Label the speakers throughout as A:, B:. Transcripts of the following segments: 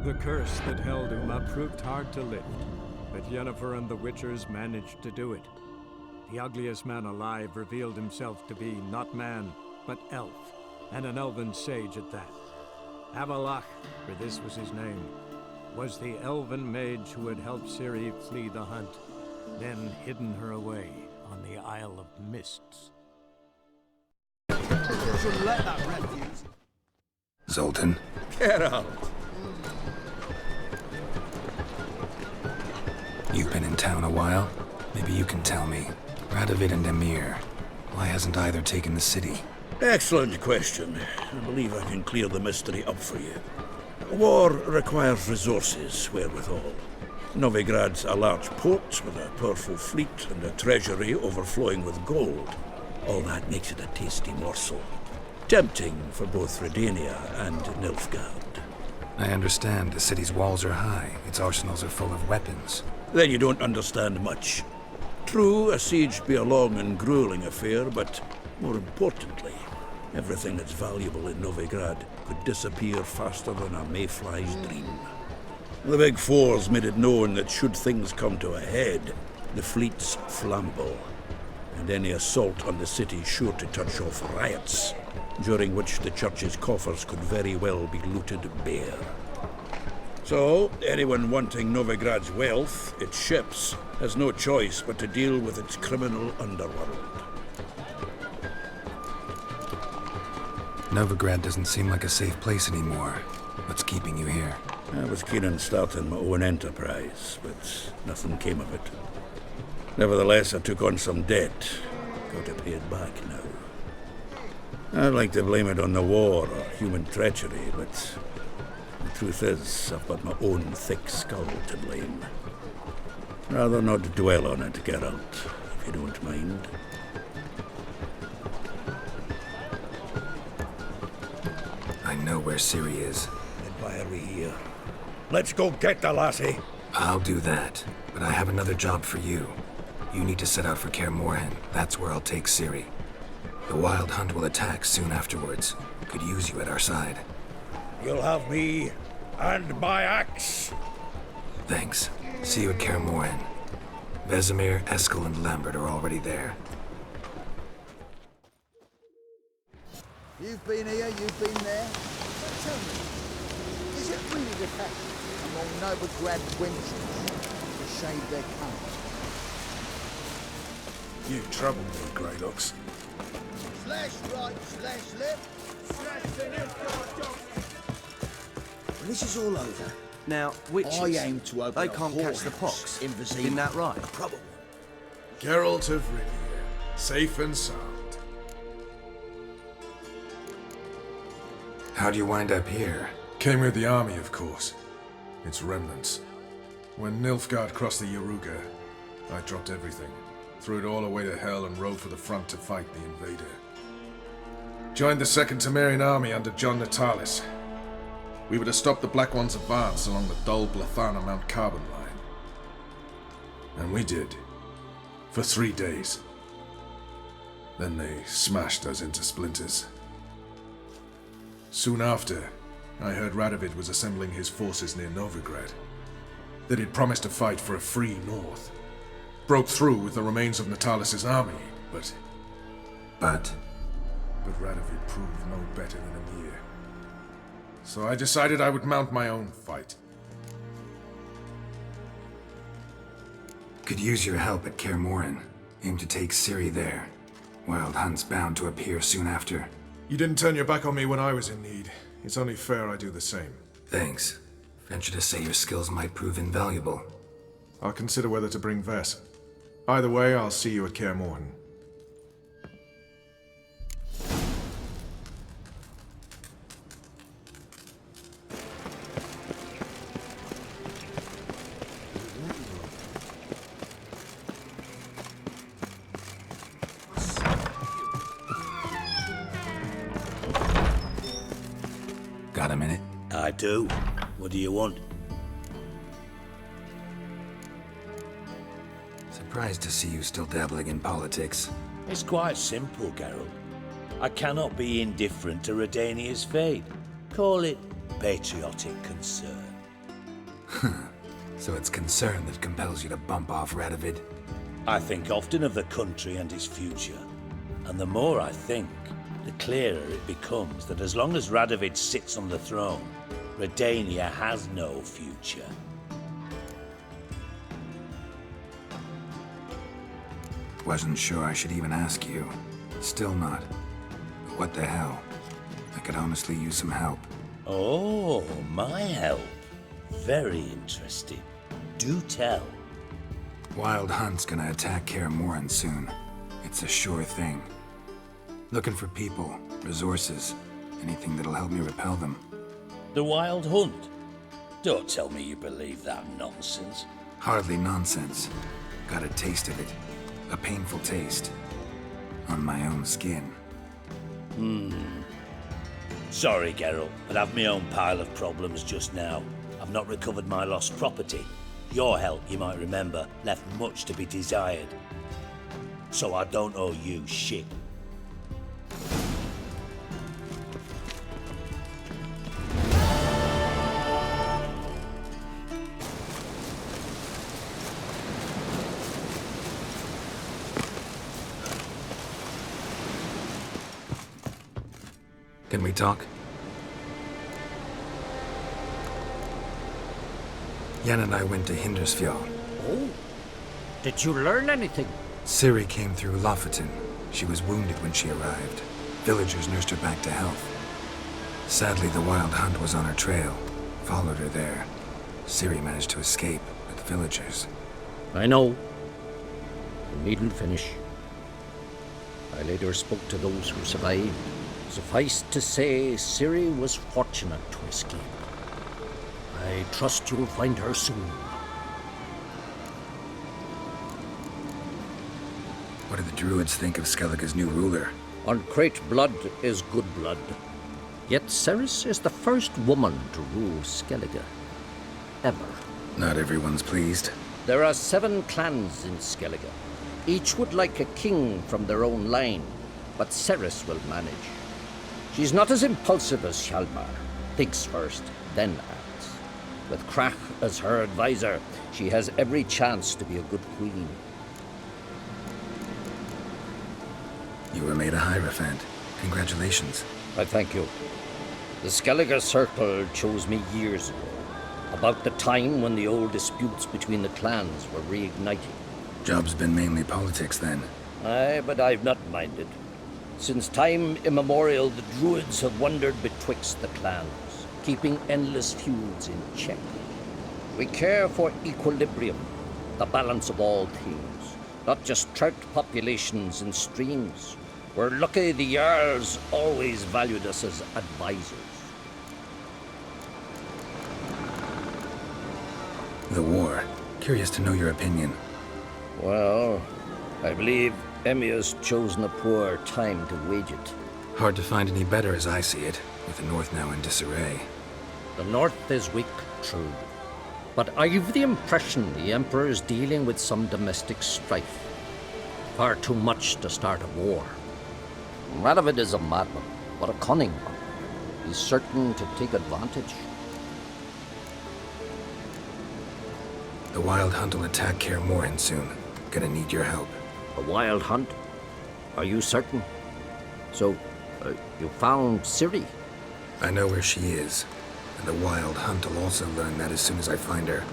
A: The curse that held Uma proved hard to lift, but Yennefer and the Witchers managed to do it. The ugliest man alive revealed himself to be not man, but elf, and an elven sage at that. Avalach, for this was his name, was the elven mage who had helped Ciri flee the hunt, then hidden her away on the Isle of Mists.
B: Zoltan?
C: Get out!
B: You've been in town a while. Maybe you can tell me. Radovid and Emir. Why hasn't either taken the city?
C: Excellent question. I believe I can clear the mystery up for you. War requires resources wherewithal. Novigrad's a large port with a powerful fleet and a treasury overflowing with gold. All that makes it a tasty morsel. Tempting for both Redania and Nilfgaard.
B: I understand the city's walls are high. Its arsenals are full of weapons.
C: Then you don't understand much. True, a siege be a long and grueling affair, but more importantly, everything that's valuable in Novigrad could disappear faster than a mayfly's dream. The Big Four's made it known that should things come to a head, the fleet's flammable, and any assault on the city sure to touch off riots, during which the church's coffers could very well be looted bare. So, anyone wanting Novigrad's wealth, its ships, has no choice but to deal with its criminal underworld.
B: Novigrad doesn't seem like a safe place anymore. What's keeping you here?
C: I was keen on starting my own enterprise, but nothing came of it. Nevertheless, I took on some debt. Got to pay it back now. I'd like to blame it on the war or human treachery, but the truth is, I've got my own thick skull to blame. Rather not dwell on it, Geralt, if you don't mind.
B: I know where Ciri is.
C: Then why are we here? Let's go get the lassie!
B: I'll do that, but I have another job for you. You need to set out for Kaer Morhen. That's where I'll take Ciri. The Wild Hunt will attack soon afterwards. Could use you at our side.
C: You'll have me and my axe!
B: Thanks. See you at Kaer Morhen. Vesemir, Eskel, and Lambert are already there.
D: You've been here, you've been there. But tell me, is it really the fashion among Novigrad wenches to shave their cunts?
E: You trouble me, Greylocks.
D: Slash right, slash left. Slash the When this is all over,
F: Now, witches,
D: I aim to open
F: they
D: a
F: can't catch the
D: whorehouse
F: pox.
D: in Vizima.
F: Isn't that right?
D: A proper one.
E: Geralt of Rivia, safe and sound.
B: How'd you wind up here?
E: Came with the army, of course. Its remnants. When Nilfgaard crossed the Yaruga, I dropped everything. Threw it all away to hell and rode for the front to fight the invader. Joined the Second Temerian army under John Natalis. We were to stop the Black One's advance along the Dol Blathana Mount Carbon line. And we did. For 3 days. Then they smashed us into splinters. Soon after, I heard Radovid was assembling his forces near Novigrad. That he'd promised to fight for a free north. Broke through with the remains of Natalis' army, but Radovid proved no better than Emir. So I decided I would mount my own fight.
B: Could use your help at Kaer Morhen. Aim to take Ciri there. Wild Hunt's bound to appear soon after.
E: You didn't turn your back on me when I was in need. It's only fair I do the same.
B: Thanks. Venture to say your skills might prove invaluable.
E: I'll consider whether to bring Vess. Either way, I'll see you at Kaer Morhen.
B: Got a minute?
C: I do. What do you want?
B: Surprised to see you still dabbling in politics.
G: It's quite simple, Geralt. I cannot be indifferent to Redania's fate. Call it patriotic concern.
B: So it's concern that compels you to bump off Radovid?
G: I think often of the country and its future. And the more I think, the clearer it becomes that as long as Radovid sits on the throne, Redania has no future.
B: Wasn't sure I should even ask you. Still not. But what the hell? I could honestly use some help.
G: Oh, my help. Very interesting. Do tell.
B: Wild Hunt's gonna attack Kaer Morhen soon. It's a sure thing. Looking for people, resources, anything that'll help me repel them.
G: The Wild Hunt? Don't tell me you believe that nonsense.
B: Hardly nonsense. Got a taste of it. A painful taste. On my own skin.
G: Sorry, Geralt, but I've my own pile of problems just now. I've not recovered my lost property. Your help, you might remember, left much to be desired. So I don't owe you shit.
B: Can we talk? Yen and I went to Hindersfjall.
F: Oh, did you learn anything?
B: Ciri came through Lofoten. She was wounded when she arrived. Villagers nursed her back to health. Sadly, the Wild Hunt was on her trail. Followed her there. Ciri managed to escape with the villagers.
F: I know. You needn't finish. I later spoke to those who survived. Suffice to say, Ciri was fortunate to escape. I trust you'll find her soon.
B: What do the Druids think of Skellige's new ruler?
F: Uncrate blood is good blood. Yet Ceres is the first woman to rule Skellige. Ever.
B: Not everyone's pleased.
F: There are 7 clans in Skellige. Each would like a king from their own line, but Ceres will manage. She's not as impulsive as Hjalmar. Thinks first, then acts. With Krach as her advisor, she has every chance to be a good queen.
B: You were made a Hierophant. Congratulations.
F: I thank you. The Skellige Circle chose me years ago, about the time when the old disputes between the clans were reigniting.
B: Job's been mainly politics then.
F: Aye, but I've not minded. Since time immemorial, the Druids have wandered betwixt the clans, keeping endless feuds in check. We care for equilibrium, the balance of all things, not just trout populations and streams. We're lucky the Jarls always valued us as advisors.
B: The war. Curious to know your opinion.
F: Well, I believe Emmir's chosen a poor time to wage it.
B: Hard to find any better as I see it, with the North now in disarray.
F: The North is weak, true. But I've the impression the Emperor is dealing with some domestic strife. Far too much to start a war. Radovid is a madman, but a cunning one. He's certain to take advantage.
B: The Wild Hunt will attack Kaer Morhen soon. Gonna need your help.
F: A wild hunt? Are you certain? So, you found Ciri?
B: I know where she is, and the Wild Hunt will also learn that as soon as I find her.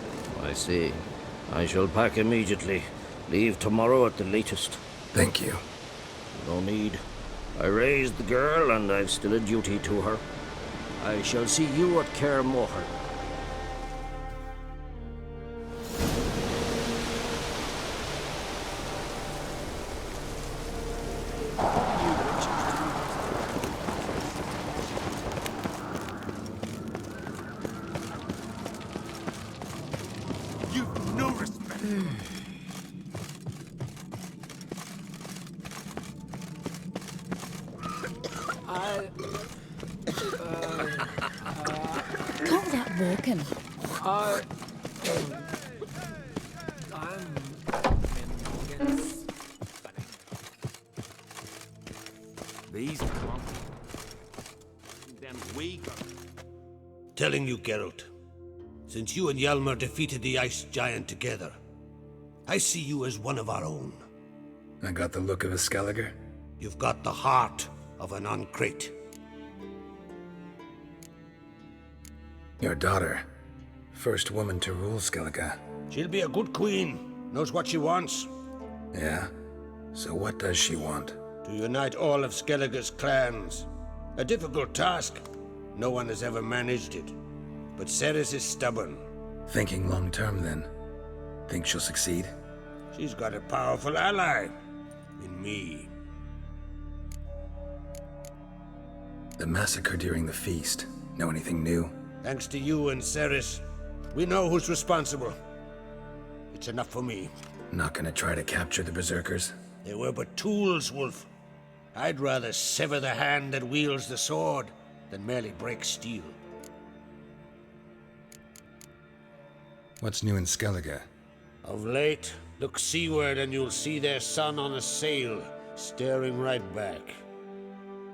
F: I see. I shall pack immediately. Leave tomorrow at the latest.
B: Thank you.
F: No need. I raised the girl, and I've still a duty to her. I shall see you at Kaer Morhen.
H: You've no respect.
I: Call that walking.
H: These clump. Them weak.
G: Telling you, Geralt.
J: since you and Hjalmar defeated the Ice Giant together, I see you as one of our own.
B: I got the look of a Skelliger?
J: You've got the heart of an Uncrate.
B: Your daughter. First woman to rule Skellige.
J: She'll be a good queen. Knows what she wants.
B: Yeah? So what does she want?
J: To unite all of Skellige's clans. A difficult task. No one has ever managed it. But Ceres is stubborn.
B: Thinking long term, then? Think she'll succeed?
J: She's got a powerful ally. In me.
B: The massacre during the feast. Know anything new?
J: Thanks to you and Ceres, we know who's responsible. It's enough for me.
B: Not gonna try to capture the Berserkers?
J: They were but tools, Wolf. I'd rather sever the hand that wields the sword than merely break steel.
B: What's new in Skellige?
J: Of late, look seaward and you'll see their sun on a sail, staring right back.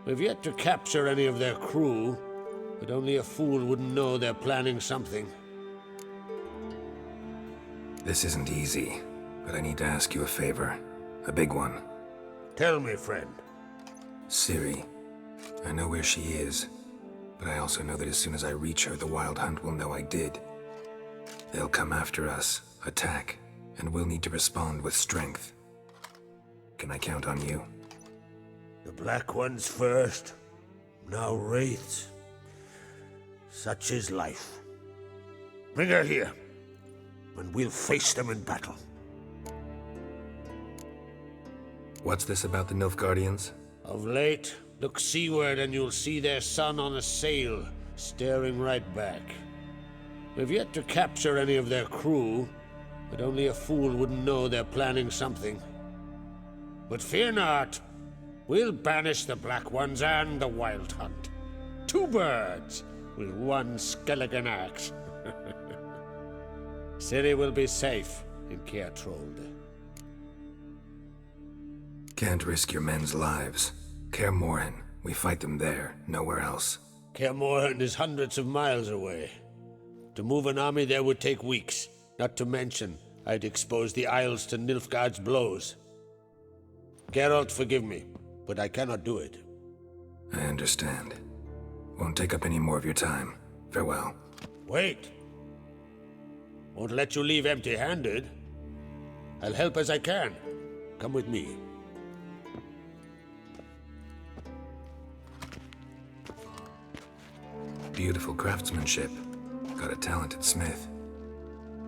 J: We've yet to capture any of their crew, but only a fool wouldn't know they're planning something.
B: This isn't easy, but I need to ask you a favor. A big one.
J: Tell me, friend.
B: Ciri. I know where she is, but I also know that as soon as I reach her, the Wild Hunt will know I did. They'll come after us, attack, and we'll need to respond with strength. Can I count on you?
J: The Black Ones first, now Wraiths. Such is life. Bring her here, and we'll face them in battle.
B: What's this about the Nilfgaardians?
J: Of late, look seaward and you'll see their sun on a sail, staring right back. We've yet to capture any of their crew, but only a fool wouldn't know they're planning something. But fear not, we'll banish the Black Ones and the Wild Hunt. Two birds with one Skelligen axe. Ciri will be safe in Keatrold.
B: Can't risk your men's lives. Kaer Morhen, we fight them there, nowhere else.
J: Kaer Morhen is hundreds of miles away. To move an army there would take weeks, not to mention I'd expose the Isles to Nilfgaard's blows. Geralt, forgive me, but I cannot do it.
B: I understand. Won't take up any more of your time. Farewell.
J: Wait. Won't let you leave empty-handed. I'll help as I can. Come with me.
B: Beautiful craftsmanship. Got a talented smith.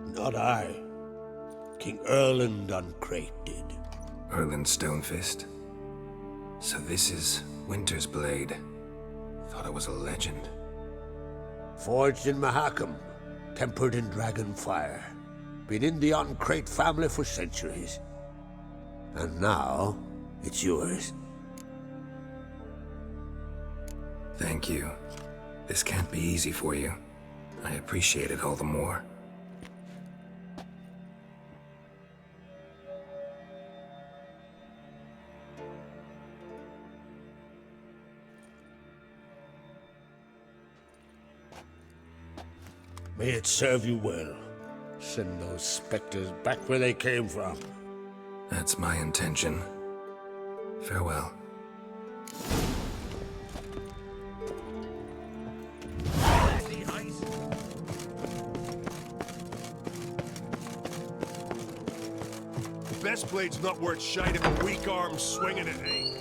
J: Not I. King Erland Uncrate did.
B: Erland Stonefist? So this is Winter's Blade. Thought it was a legend.
J: Forged in Mahakam, tempered in dragon fire. Been in the Uncrate family for centuries. And now, it's yours.
B: Thank you. This can't be easy for you. I appreciate it all the more.
J: May it serve you well. Send those specters back where they came from.
B: That's my intention. Farewell.
K: Best blade's not worth shite if a weak arm swinging it ain't.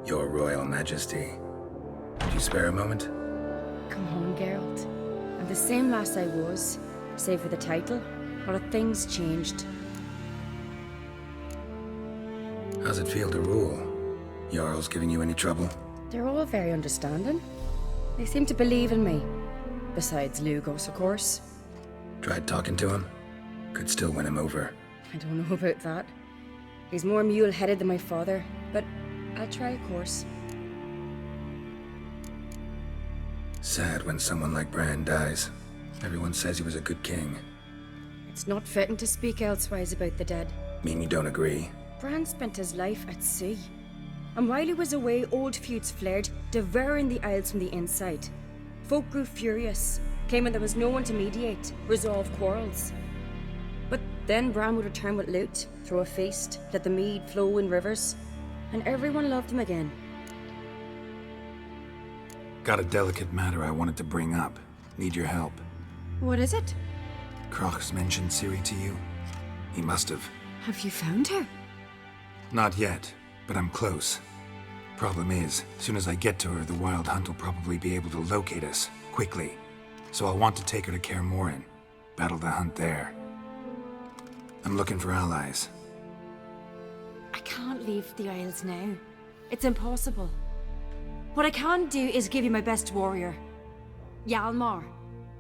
B: Your Royal Majesty. Could you spare a moment?
I: Come on, Geralt. I'm the same lass I was, save for the title. A lot of things changed.
B: How's it feel to rule? Jarl's giving you any trouble?
I: They're all very understanding. They seem to believe in me. Besides Lugos, of course.
B: Tried talking to him? Could still win him over.
I: I don't know about that. He's more mule-headed than my father, but I'll try, of course.
B: Sad when someone like Bran dies. Everyone says he was a good king.
I: It's not fitting to speak elsewise about the dead.
B: Mean you don't agree?
I: Bran spent his life at sea. And while he was away, old feuds flared, devouring the Isles from the inside. Folk grew furious. claiming there was no one to mediate, resolve quarrels. But then Bran would return with loot, throw a feast, let the mead flow in rivers, and everyone loved him again.
B: Got a delicate matter I wanted to bring up. Need your help.
I: What is it?
B: Croc's mentioned Ciri to you? He must have.
I: Have you found her?
B: Not yet, but I'm close. Problem is, soon as I get to her, the Wild Hunt will probably be able to locate us, quickly. So I'll want to take her to Kaer Morhen. Battle the hunt there. I'm looking for allies.
I: I can't leave the Isles now. It's impossible. What I can do is give you my best warrior. Hjalmar.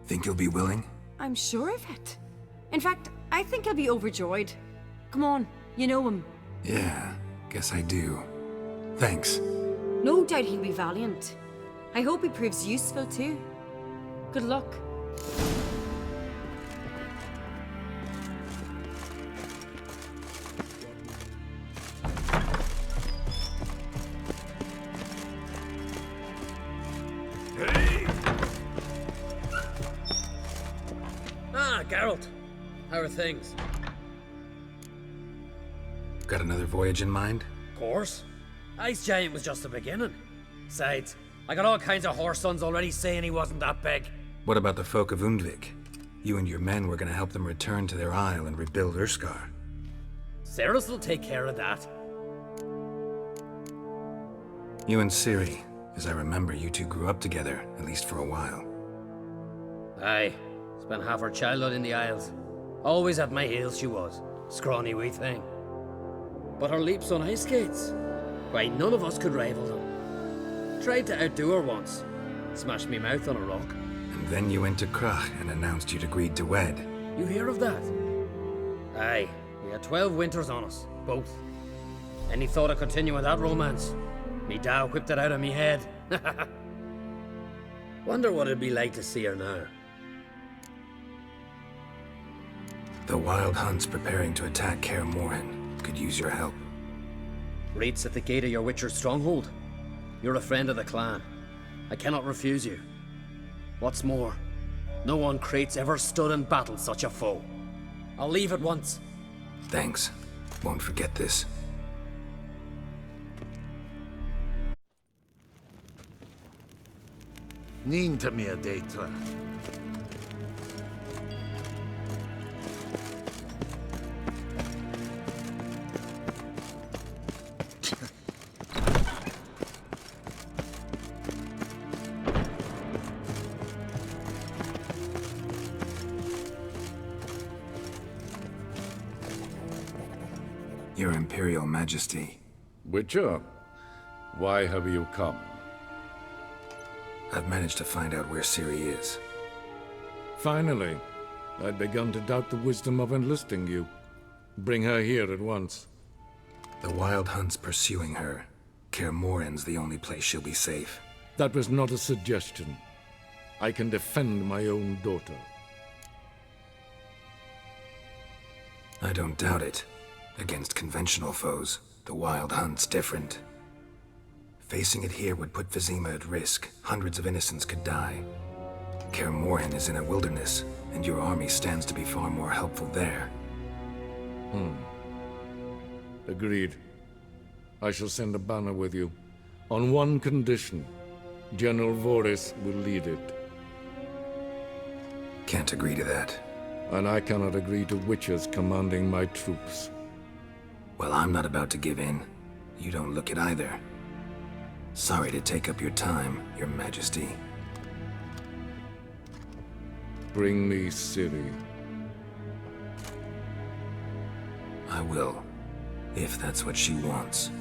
B: Think you'll be willing?
I: I'm sure of it. In fact, I think he'll be overjoyed. Come on, you know him.
B: Yeah, guess I do. Thanks.
I: No doubt he'll be valiant. I hope he proves useful too. Good luck.
L: Ah, Geralt. How are things?
B: Got another voyage in mind?
L: Of course. Ice Giant was just the beginning. Besides, I got all kinds of horse sons already saying he wasn't that big.
B: What about the folk of Undvik? You and your men were gonna help them return to their isle and rebuild Urskar.
L: Cerys will take care of that.
B: You and Ciri. As I remember, you two grew up together, at least for a while.
L: Aye. Spent half her childhood in the Isles. Always at my heels she was. Scrawny wee thing. But her leaps on ice skates? Why, none of us could rival them. Tried to outdo her once. Smashed me mouth on a rock.
B: And then you went to Crach and announced you'd agreed to wed.
L: You hear of that? Aye. We had 12 winters on us. Both. Any thought of continuing that romance? Me Dow whipped it out of me head. Wonder what it'd be like to see her now.
B: The Wild Hunt's preparing to attack Kaer Morhen. Could use your help.
L: Rates at the gate of your Witcher's stronghold. You're a friend of the clan. I cannot refuse you. What's more, no one Krait's ever stood and battled such a foe. I'll leave at once.
B: Thanks. Won't forget this.
M: Ninta mia deitra.
B: Your Imperial Majesty.
N: Witcher, why have you come?
B: I've managed to find out where Ciri is.
N: Finally. I'd begun to doubt the wisdom of enlisting you. Bring her here at once.
B: The Wild Hunt's pursuing her. Kaer Morhen's the only place she'll be safe.
N: That was not a suggestion. I can defend my own daughter.
B: I don't doubt it. Against conventional foes, the Wild Hunt's different. Facing it here would put Vizima at risk. Hundreds of innocents could die. Kaer Morhen is in a wilderness, and your army stands to be far more helpful there.
N: Agreed. I shall send a banner with you. On one condition. General Voris will lead it.
B: Can't agree to that.
N: And I cannot agree to witches commanding my troops.
B: Well, I'm not about to give in. You don't look it either. Sorry to take up your time, Your Majesty.
N: Bring me Ciri.
B: I will, if that's what she wants.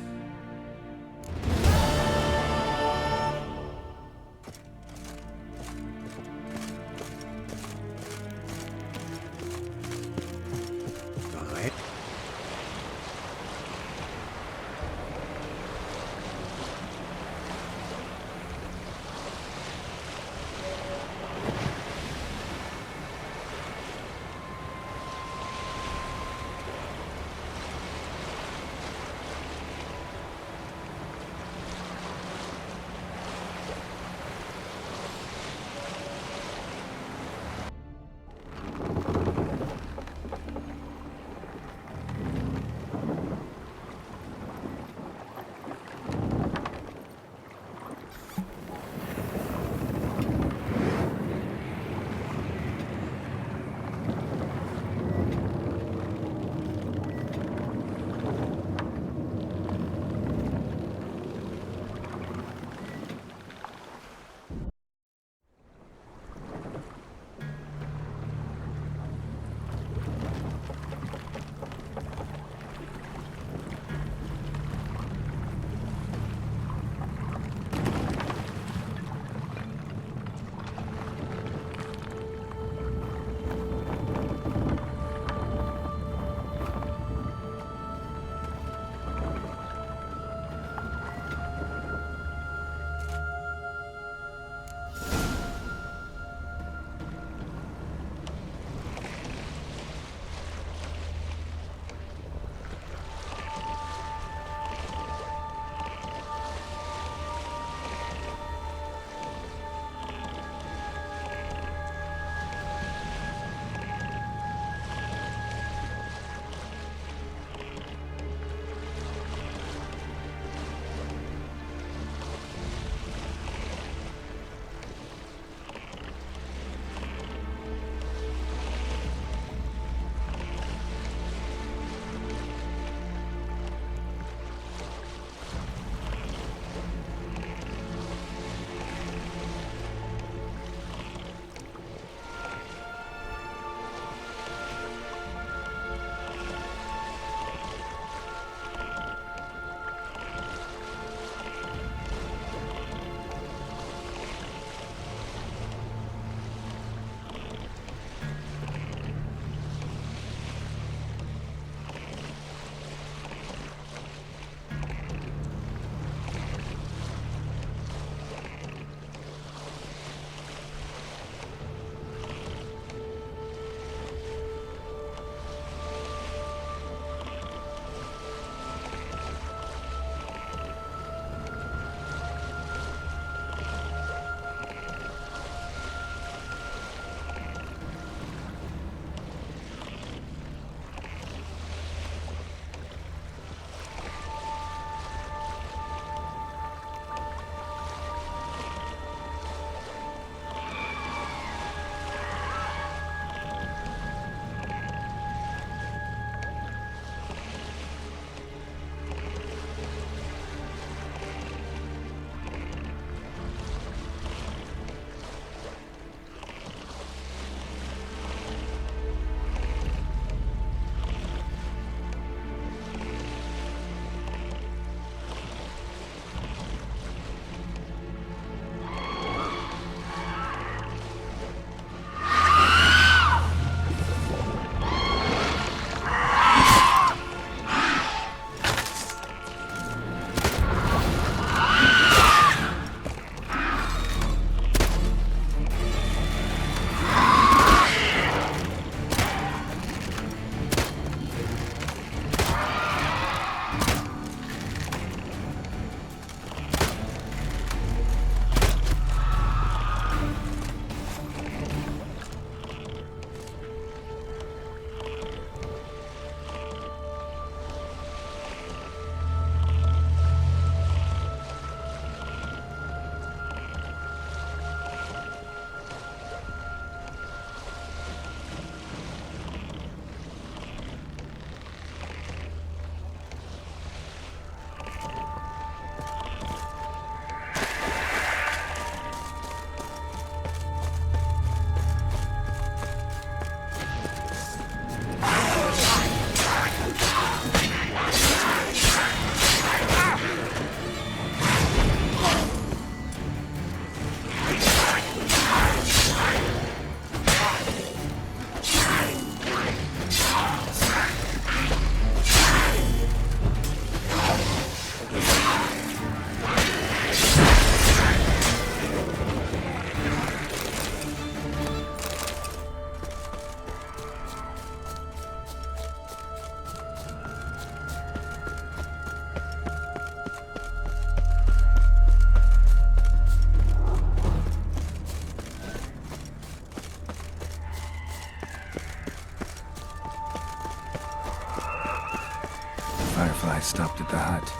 B: stopped at the hut.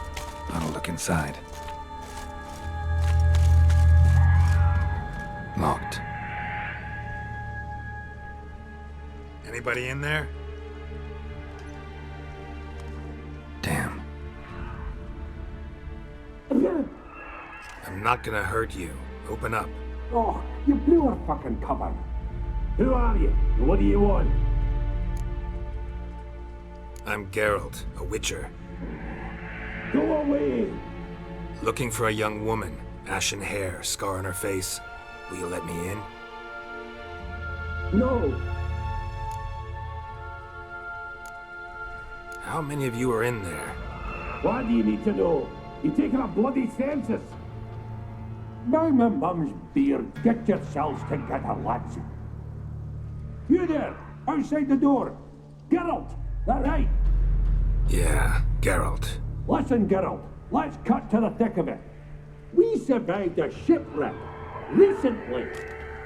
B: I'll look inside. Locked. Anybody in there? Damn. I'm not gonna hurt you. Open up.
O: Oh, you blew our fucking cover. Who are you? And what do you want?
B: I'm Geralt, a witcher.
O: Go away!
B: Looking for a young woman. Ashen hair, scar on her face. Will you let me in?
O: No!
B: How many of you are in there?
O: What do you need to know? You taking a bloody census? Now my mum's beard, get yourselves together, lads. You there, outside the door. Geralt, that right?
B: Yeah, Geralt.
O: Listen, Geralt, let's cut to the thick of it. We survived a shipwreck recently.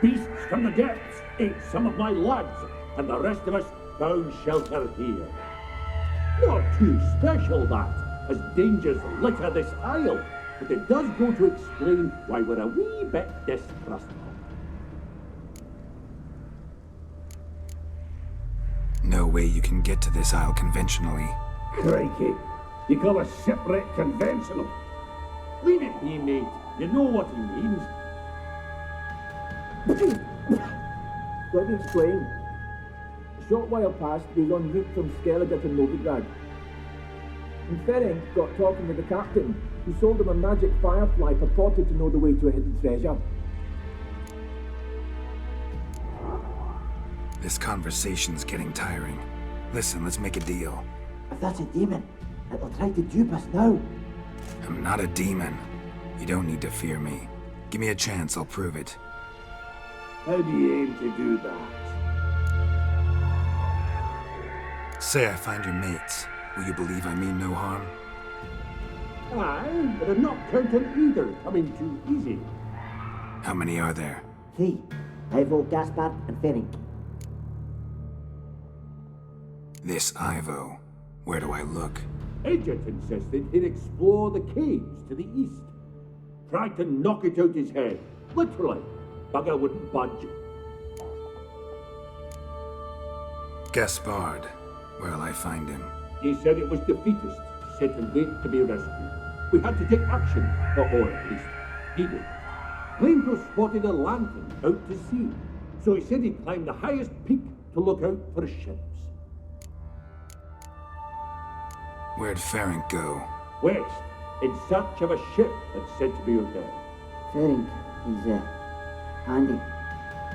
O: Beasts from the depths ate some of my lads, and the rest of us found shelter here. Not too special, that, as dangers litter this isle, but it does go to explain why we're a wee bit distrustful.
B: No way you can get to this isle conventionally.
O: Crikey, you call a shipwreck conventional? Leave it be, mate. You know what he means.
P: Let me explain. A short while past, we was en route from Skellige to Novigrad. And Ferenc got talking with the captain, who sold him a magic firefly purported to know the way to a hidden treasure.
B: This conversation's getting tiring. Listen, let's make a deal.
P: If that's a demon, it'll try to dupe us now.
B: I'm not a demon. You don't need to fear me. Give me a chance, I'll prove it.
O: How do you aim to do that?
B: Say I find your mates. Will you believe I mean no harm?
O: Aye, but I'm not counting either coming too easy.
B: How many are there?
P: 3. Ivo, Gaspard, and Ferenc.
B: This Ivo. Where do I look?
O: Agent insisted he'd explore the caves to the east. Tried to knock it out his head. Literally. Bugger wouldn't budge.
B: Gaspard. Where'll I find him?
O: He said it was defeatist, set and wait to be rescued. We had to take action, or at least he did. Claimed to have spotted a lantern out to sea, so he said he'd climb the highest peak to look out for ships.
B: Where'd Ferenc go?
O: West, in search of a ship that's said to be out there.
P: Ferenc, he's handy.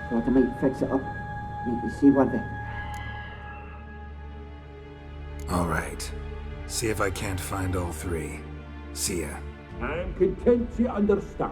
P: Thought I might fix it up. Make it seaworthy.
B: All right. See if I can't find all 3. See ya.
O: I'm content you understand.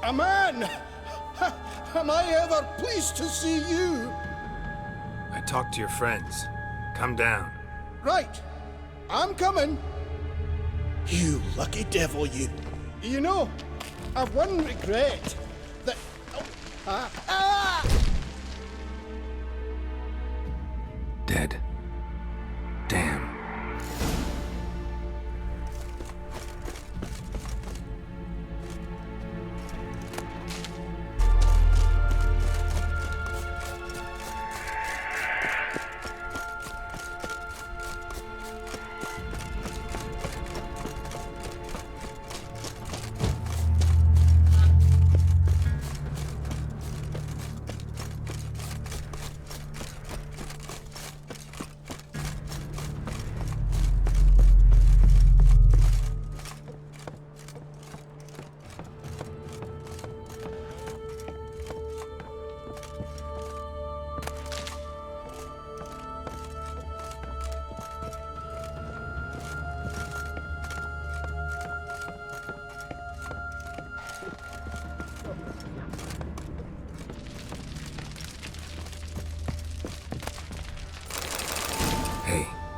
D: A man! Am I ever pleased to see you?
B: I talked to your friends. Come down.
D: Right. I'm coming. You lucky devil, you. You know, I've one regret. That...
B: Dead. Damn.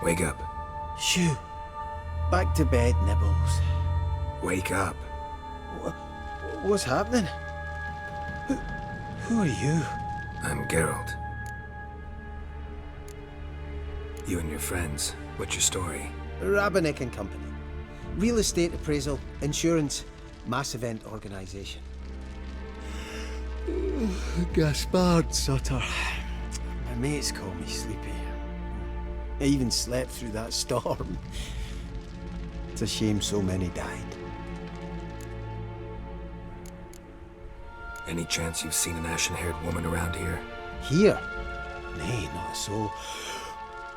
B: Wake up.
Q: Shoo. Back to bed, Nibbles.
B: Wake up.
Q: What's happening? Who are you?
B: I'm Geralt. You and your friends, what's your story?
Q: Rabenik and Company. Real estate appraisal, insurance, mass event organisation. Gaspard Sutter. My mates call me Sleepy. I even slept through that storm. It's a shame so many died.
B: Any chance you've seen an ashen-haired woman around here?
Q: Here? Nay, not a soul.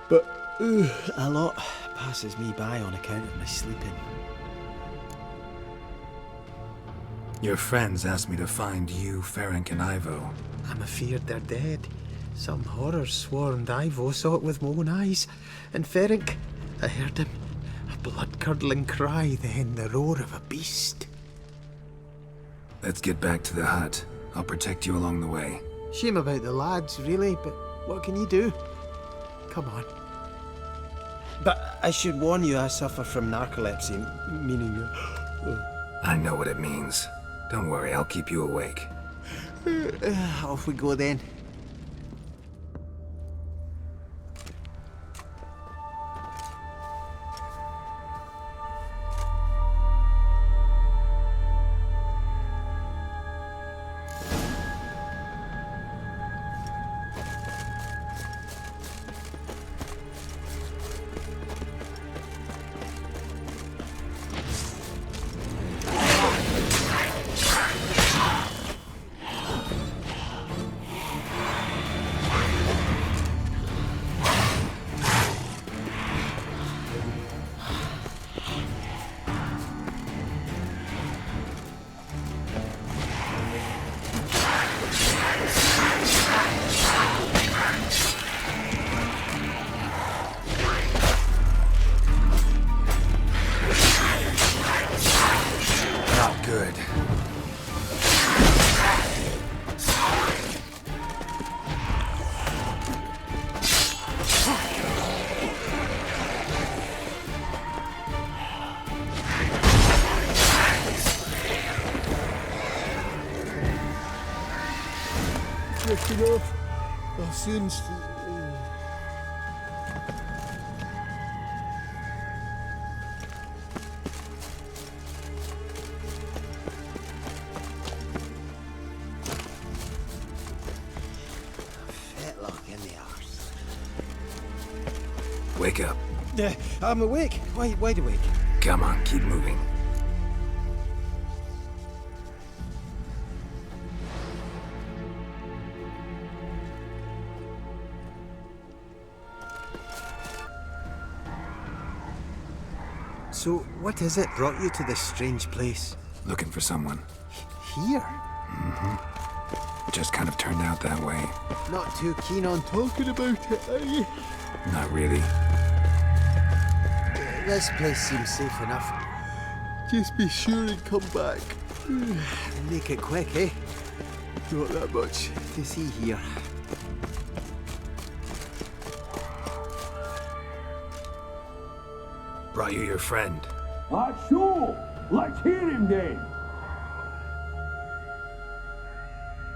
Q: But a lot passes me by on account of my sleeping.
B: Your friends asked me to find you, Ferenc, and Ivo.
Q: I'm afeard they're dead. Some horrors swarmed Ivo, saw it with my own eyes. And Ferenc, I heard him. A blood-curdling cry, then the roar of a beast.
B: Let's get back to the hut. I'll protect you along the way.
Q: Shame about the lads, really, but what can you do? Come on. But I should warn you, I suffer from narcolepsy, meaning...
B: I know what it means. Don't worry, I'll keep you awake.
Q: Off we go then.
B: Good.
Q: Drifting off. I'll soon...
B: Wake up.
Q: I'm awake. Wide awake.
B: Come on, keep moving.
Q: So, what is it brought you to this strange place?
B: Looking for someone.
Q: Here?
B: Mm-hmm. Just kind of turned out that way.
Q: Not too keen on talking about it, are you?
B: Not really.
Q: This place seems safe enough. Just be sure and come back. Make it quick, eh? Not that much to see here.
B: Brought you your friend.
O: Sure. Let's hear him then.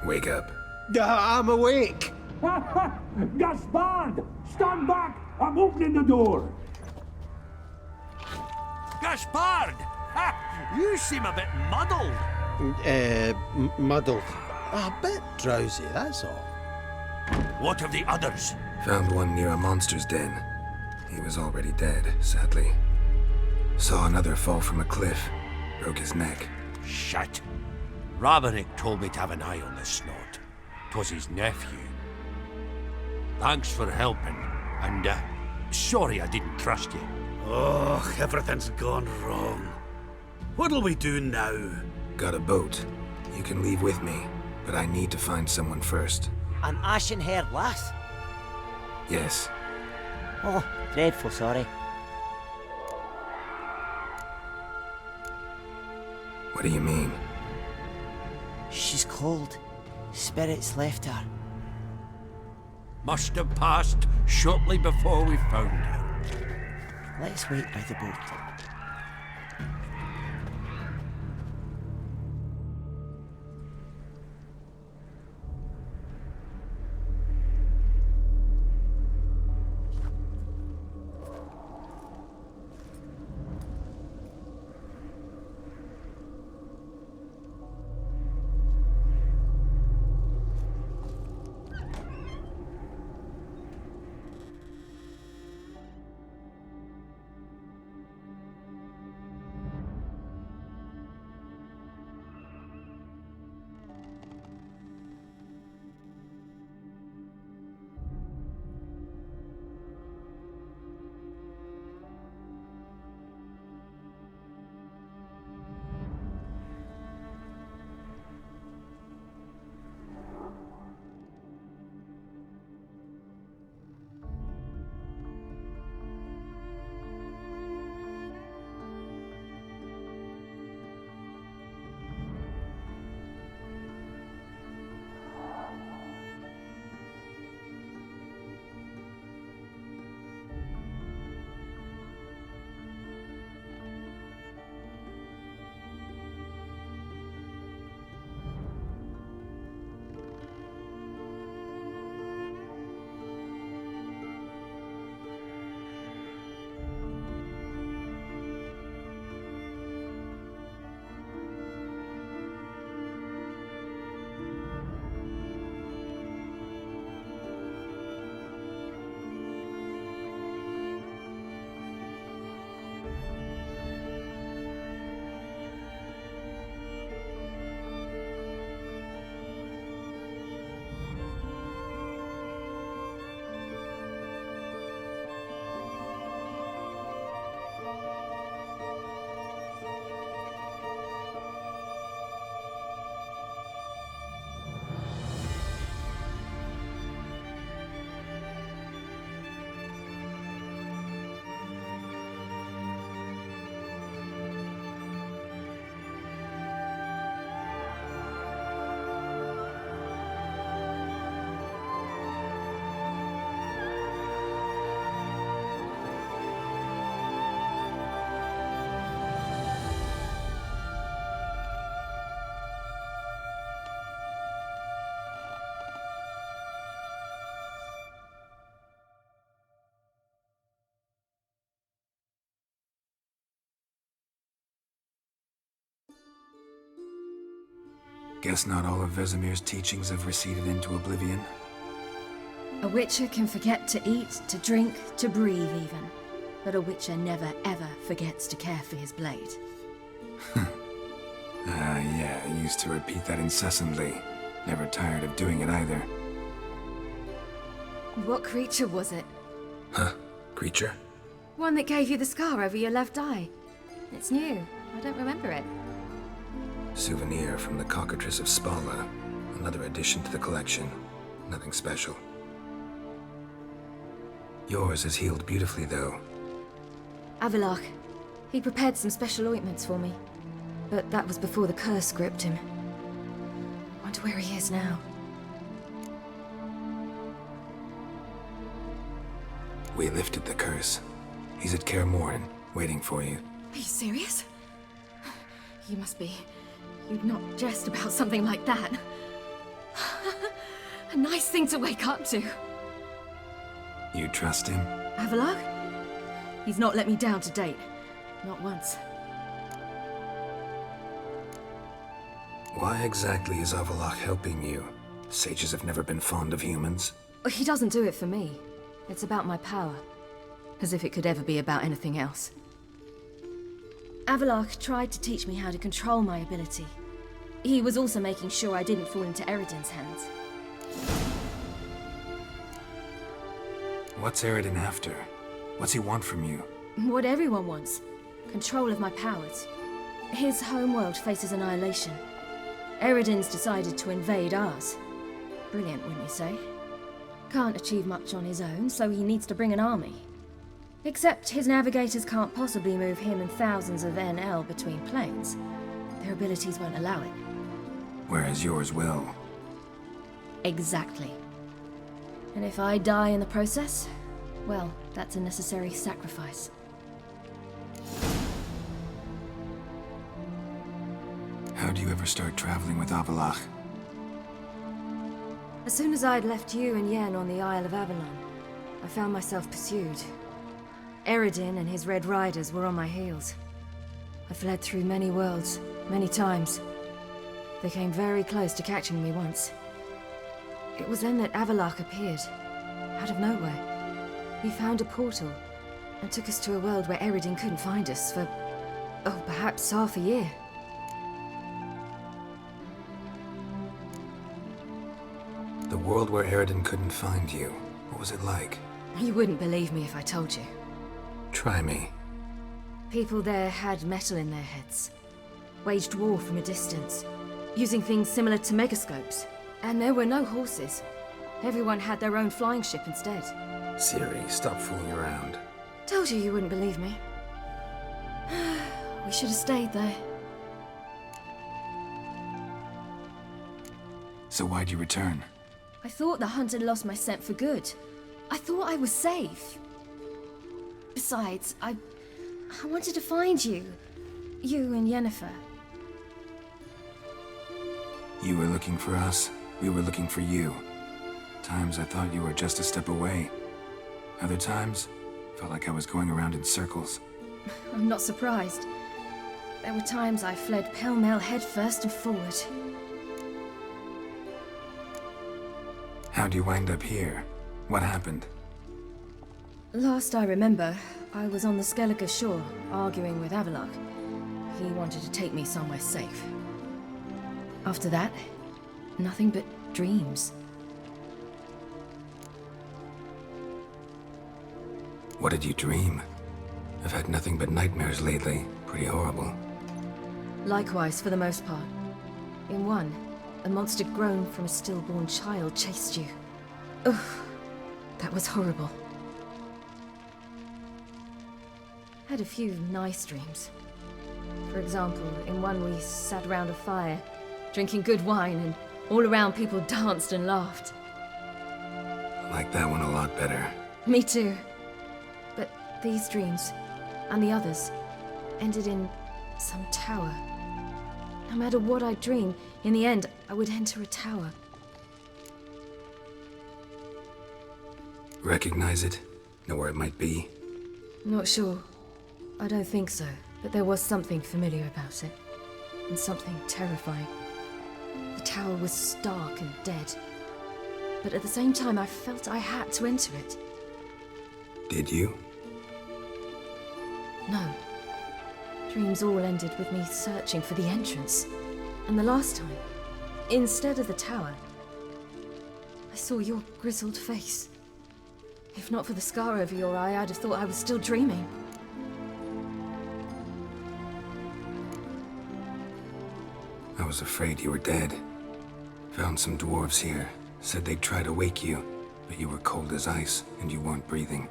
B: Wake up.
Q: I'm awake.
O: Gaspard! Stand back! I'm opening the door.
G: Gaspard! Ha! You seem a bit muddled.
Q: Muddled. A bit drowsy, that's all.
G: What of the others?
B: Found one near a monster's den. He was already dead, sadly. Saw another fall from a cliff. Broke his neck.
G: Shit. Rabenik told me to have an eye on the snot. 'Twas his nephew. Thanks for helping, and sorry I didn't trust you.
M: Oh, everything's gone wrong. What'll we do now?
B: Got a boat. You can leave with me, but I need to find someone first.
R: An ashen-haired lass?
B: Yes.
R: Oh, dreadful sorry.
B: What do you mean?
R: She's cold. Spirits left her.
G: Must have passed shortly before we found her.
R: Let's wait by the boat.
B: Guess not all of Vesemir's teachings have receded into oblivion.
I: A witcher can forget to eat, to drink, to breathe even. But a witcher never ever forgets to care for his blade.
B: Yeah, I used to repeat that incessantly. Never tired of doing it either.
I: What creature was it?
B: Huh? Creature?
I: One that gave you the scar over your left eye. It's new. I don't remember it.
B: Souvenir from the Cockatrice of Spala. Another addition to the collection. Nothing special. Yours has healed beautifully, though.
I: Avalok. He prepared some special ointments for me. But that was before the curse gripped him. Wonder where he is now.
B: We lifted the curse. He's at Kaer Morhen, waiting for you.
I: Are you serious? You must be. You'd not jest about something like that. A nice thing to wake up to.
B: You trust him?
I: Avalok? He's not let me down to date. Not once.
B: Why exactly is Avalok helping you? Sages have never been fond of humans.
I: He doesn't do it for me. It's about my power. As if it could ever be about anything else. Avalok tried to teach me how to control my ability. He was also making sure I didn't fall into Eredin's hands.
B: What's Eredin after? What's he want from you?
I: What everyone wants. Control of my powers. His homeworld faces annihilation. Eredin's decided to invade ours. Brilliant, wouldn't you say? Can't achieve much on his own, so he needs to bring an army. Except his navigators can't possibly move him and thousands of NL between planes. Their abilities won't allow it.
B: Whereas yours will.
I: Exactly. And if I die in the process, well, that's a necessary sacrifice.
B: How'd you ever start traveling with Avalach?
I: As soon as I'd left you and Yen on the Isle of Avalon, I found myself pursued. Eredin and his Red Riders were on my heels. I fled through many worlds, many times. They came very close to catching me once. It was then that Avalach appeared, out of nowhere. He found a portal, and took us to a world where Eredin couldn't find us for, perhaps half a year.
B: The world where Eredin couldn't find you, what was it like?
I: You wouldn't believe me if I told you.
B: Try me.
I: People there had metal in their heads, waged war from a distance, using things similar to megascopes. And there were no horses. Everyone had their own flying ship instead.
B: Siri, stop fooling around.
I: Told you you wouldn't believe me. We should have stayed there.
B: So why'd you return?
I: I thought the hunt had lost my scent for good. I thought I was safe. Besides, I wanted to find you. You and Yennefer.
B: You were looking for us, we were looking for you. Times I thought you were just a step away. Other times, felt like I was going around in circles.
I: I'm not surprised. There were times I fled pell-mell headfirst and forward.
B: How'd you wind up here? What happened?
I: Last I remember, I was on the Skellige shore, arguing with Avalach. He wanted to take me somewhere safe. After that, nothing but dreams.
B: What did you dream? I've had nothing but nightmares lately. Pretty horrible.
I: Likewise, for the most part. In one, a monster grown from a stillborn child chased you. Ugh, that was horrible. Had a few nice dreams. For example, in one we sat around a fire, drinking good wine, and all around people danced and laughed.
B: I like that one a lot better.
I: Me too. But these dreams, and the others, ended in some tower. No matter what I dreamed, in the end, I would enter a tower.
B: Recognize it? Know where it might be?
I: Not sure. I don't think so, but there was something familiar about it. And something terrifying. The tower was stark and dead. But at the same time, I felt I had to enter it.
B: Did you?
I: No. Dreams all ended with me searching for the entrance. And the last time, instead of the tower, I saw your grizzled face. If not for the scar over your eye, I'd have thought I was still dreaming.
B: I was afraid you were dead. Found some dwarves here. Said they'd try to wake you, but you were cold as ice and you weren't breathing.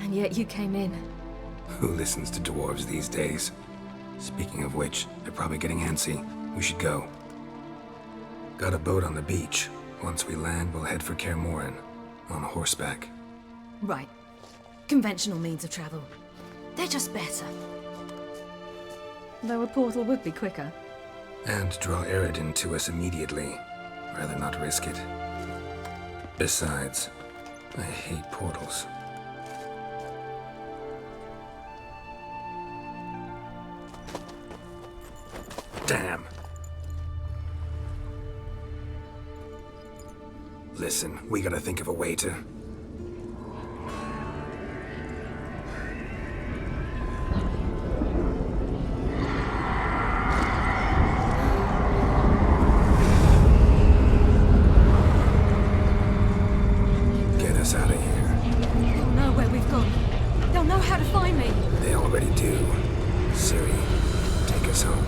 I: And yet you came in.
B: Who listens to dwarves these days? Speaking of which, they're probably getting antsy. We should go. Got a boat on the beach. Once we land, we'll head for Kaer Morhen, on horseback.
I: Right. Conventional means of travel. They're just better. Though a portal would be quicker.
B: And draw Eredin to us immediately. Rather not risk it. Besides, I hate portals. Damn. Listen, we gotta think of a way to... Get us out of here.
I: They'll know where we've gone. They'll know how to find me.
B: They already do. Ciri, take us home.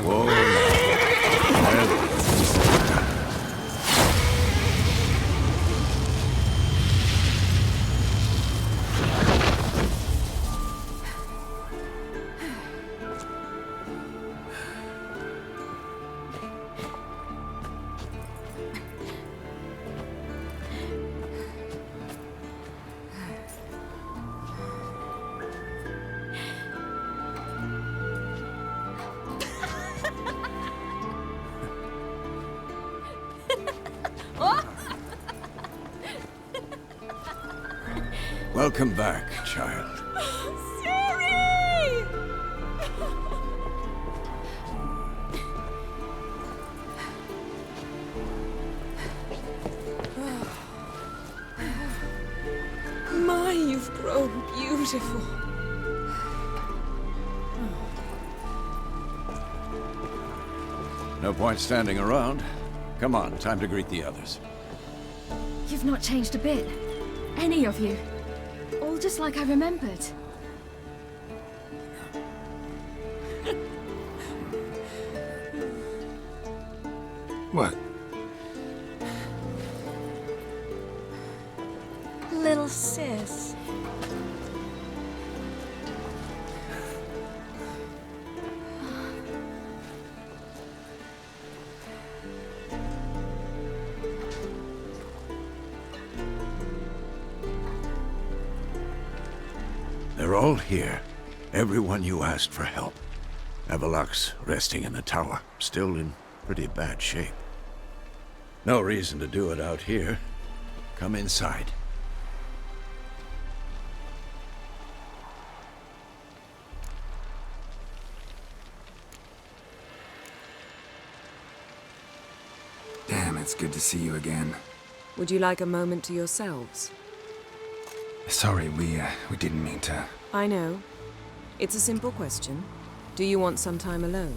C: Whoa, now. Welcome back, child.
S: Siri! My, you've grown beautiful.
C: No point standing around. Come on, time to greet the others.
I: You've not changed a bit. Any of you. All just like I remembered.
B: What?
S: Little sis.
C: They're all here. Everyone you asked for help. Avalok's resting in the tower, still in pretty bad shape. No reason to do it out here. Come inside.
B: Damn, it's good to see you again.
T: Would you like a moment to yourselves?
B: Sorry, we didn't mean to.
T: I know. It's a simple question. Do you want some time alone?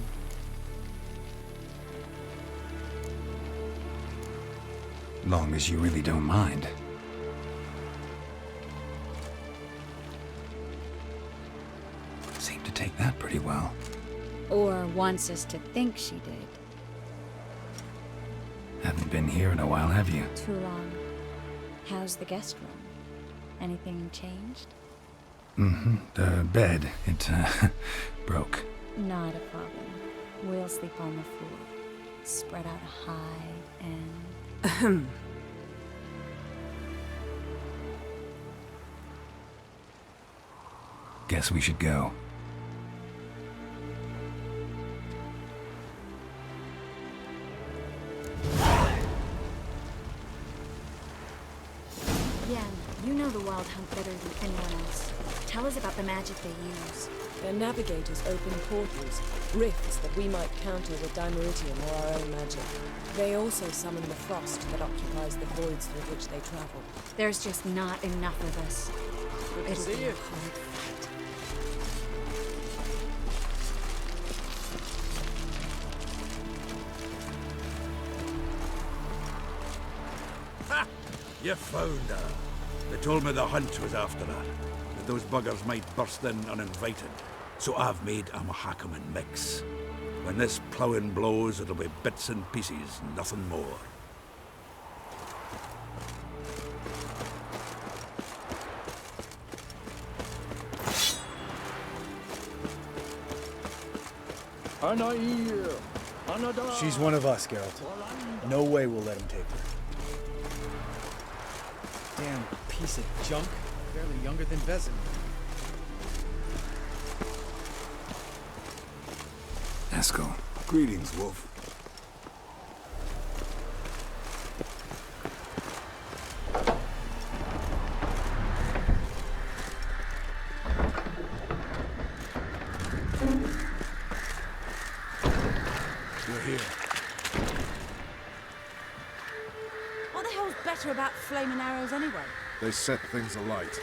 B: Long as you really don't mind. Seemed to take that pretty well.
U: Or wants us to think she did.
B: Haven't been here in a while, have you?
U: Too long. How's the guest room? Anything changed?
B: Mm-hmm. The bed, it, broke.
U: Not a problem. We'll sleep on the floor. Spread out high and...
T: Ahem.
B: Guess we should go.
V: Yen, you know the Wild Hunt better than anyone else. Tell us about the magic they use.
T: Their navigators open portals, rifts that we might counter with dimeritium or our own magic. They also summon the frost that occupies the voids through which they travel.
V: There's just not enough of us. It'll be a hard fight.
C: Ha! You found her. They told me the hunt was after her. That those buggers might burst in uninvited. So I've made a Mahakaman mix. When this ploughing blows, it'll be bits and pieces, nothing more.
W: She's one of us, Geralt. No way we'll let him take her. Damn piece of junk. Barely younger than Vezin.
B: Eskel.
E: Greetings, Wolf.
C: You're here.
S: What the hell's better about flaming arrows anyway?
E: They set things alight.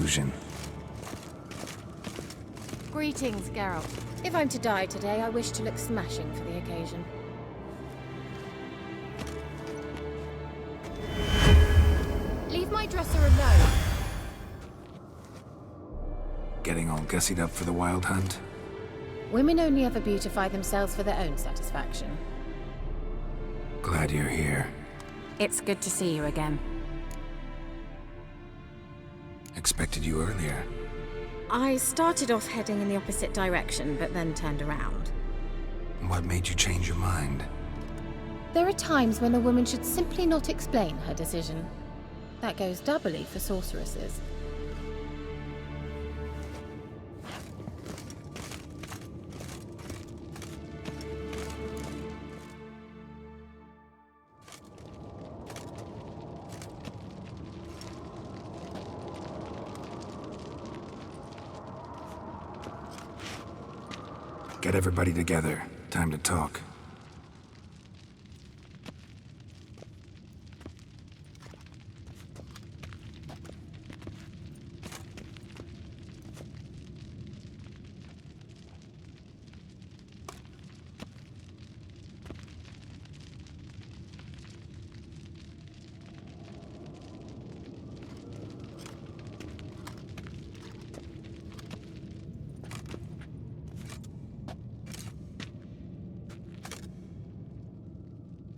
B: illusion.
A: Greetings, Geralt. If I'm to die today, I wish to look smashing for the occasion. Leave my dresser alone.
B: Getting all gussied up for the Wild Hunt?
A: Women only ever beautify themselves for their own satisfaction.
B: Glad you're here.
A: It's good to see you again.
B: Expected you earlier.
A: I started off heading in the opposite direction, but then turned around.
B: What made you change your mind?
A: There are times when a woman should simply not explain her decision. That goes doubly for sorceresses.
B: Get everybody together. Time to talk.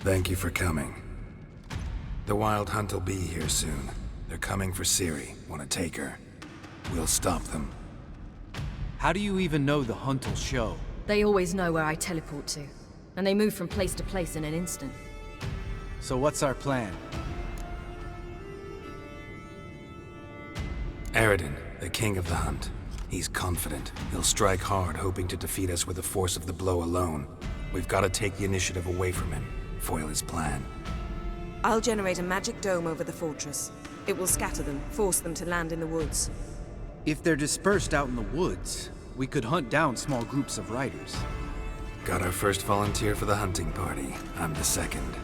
B: Thank you for coming. The Wild Hunt will be here soon. They're coming for Ciri. Want to take her? We'll stop them.
W: How do you even know the hunt will show?
I: They always know where I teleport to, and they move from place to place in an instant.
W: So what's our plan?
B: Eredin, the king of the hunt. He's confident. He'll strike hard, hoping to defeat us with the force of the blow alone. We've got to take the initiative away from him. Foil his plan.
T: I'll generate a magic dome over the fortress. It will scatter them, force them to land in the woods.
W: If they're dispersed out in the woods, we could hunt down small groups of riders.
B: Got our first volunteer for the hunting party. I'm the second.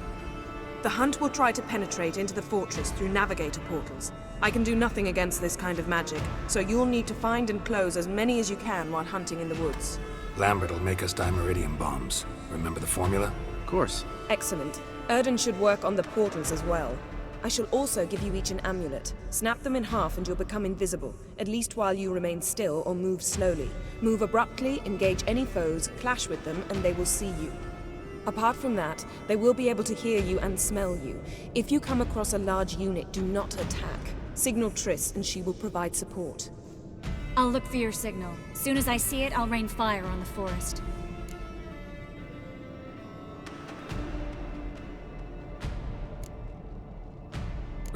T: The hunt will try to penetrate into the fortress through navigator portals. I can do nothing against this kind of magic, so you'll need to find and close as many as you can while hunting in the woods.
B: Lambert will make us dimeridium bombs. Remember the formula?
W: Of course.
T: Excellent. Erden should work on the portals as well. I shall also give you each an amulet. Snap them in half and you'll become invisible, at least while you remain still or move slowly. Move abruptly, engage any foes, clash with them, and they will see you. Apart from that, they will be able to hear you and smell you. If you come across a large unit, do not attack. Signal Triss and she will provide support.
V: I'll look for your signal. Soon as I see it, I'll rain fire on the forest.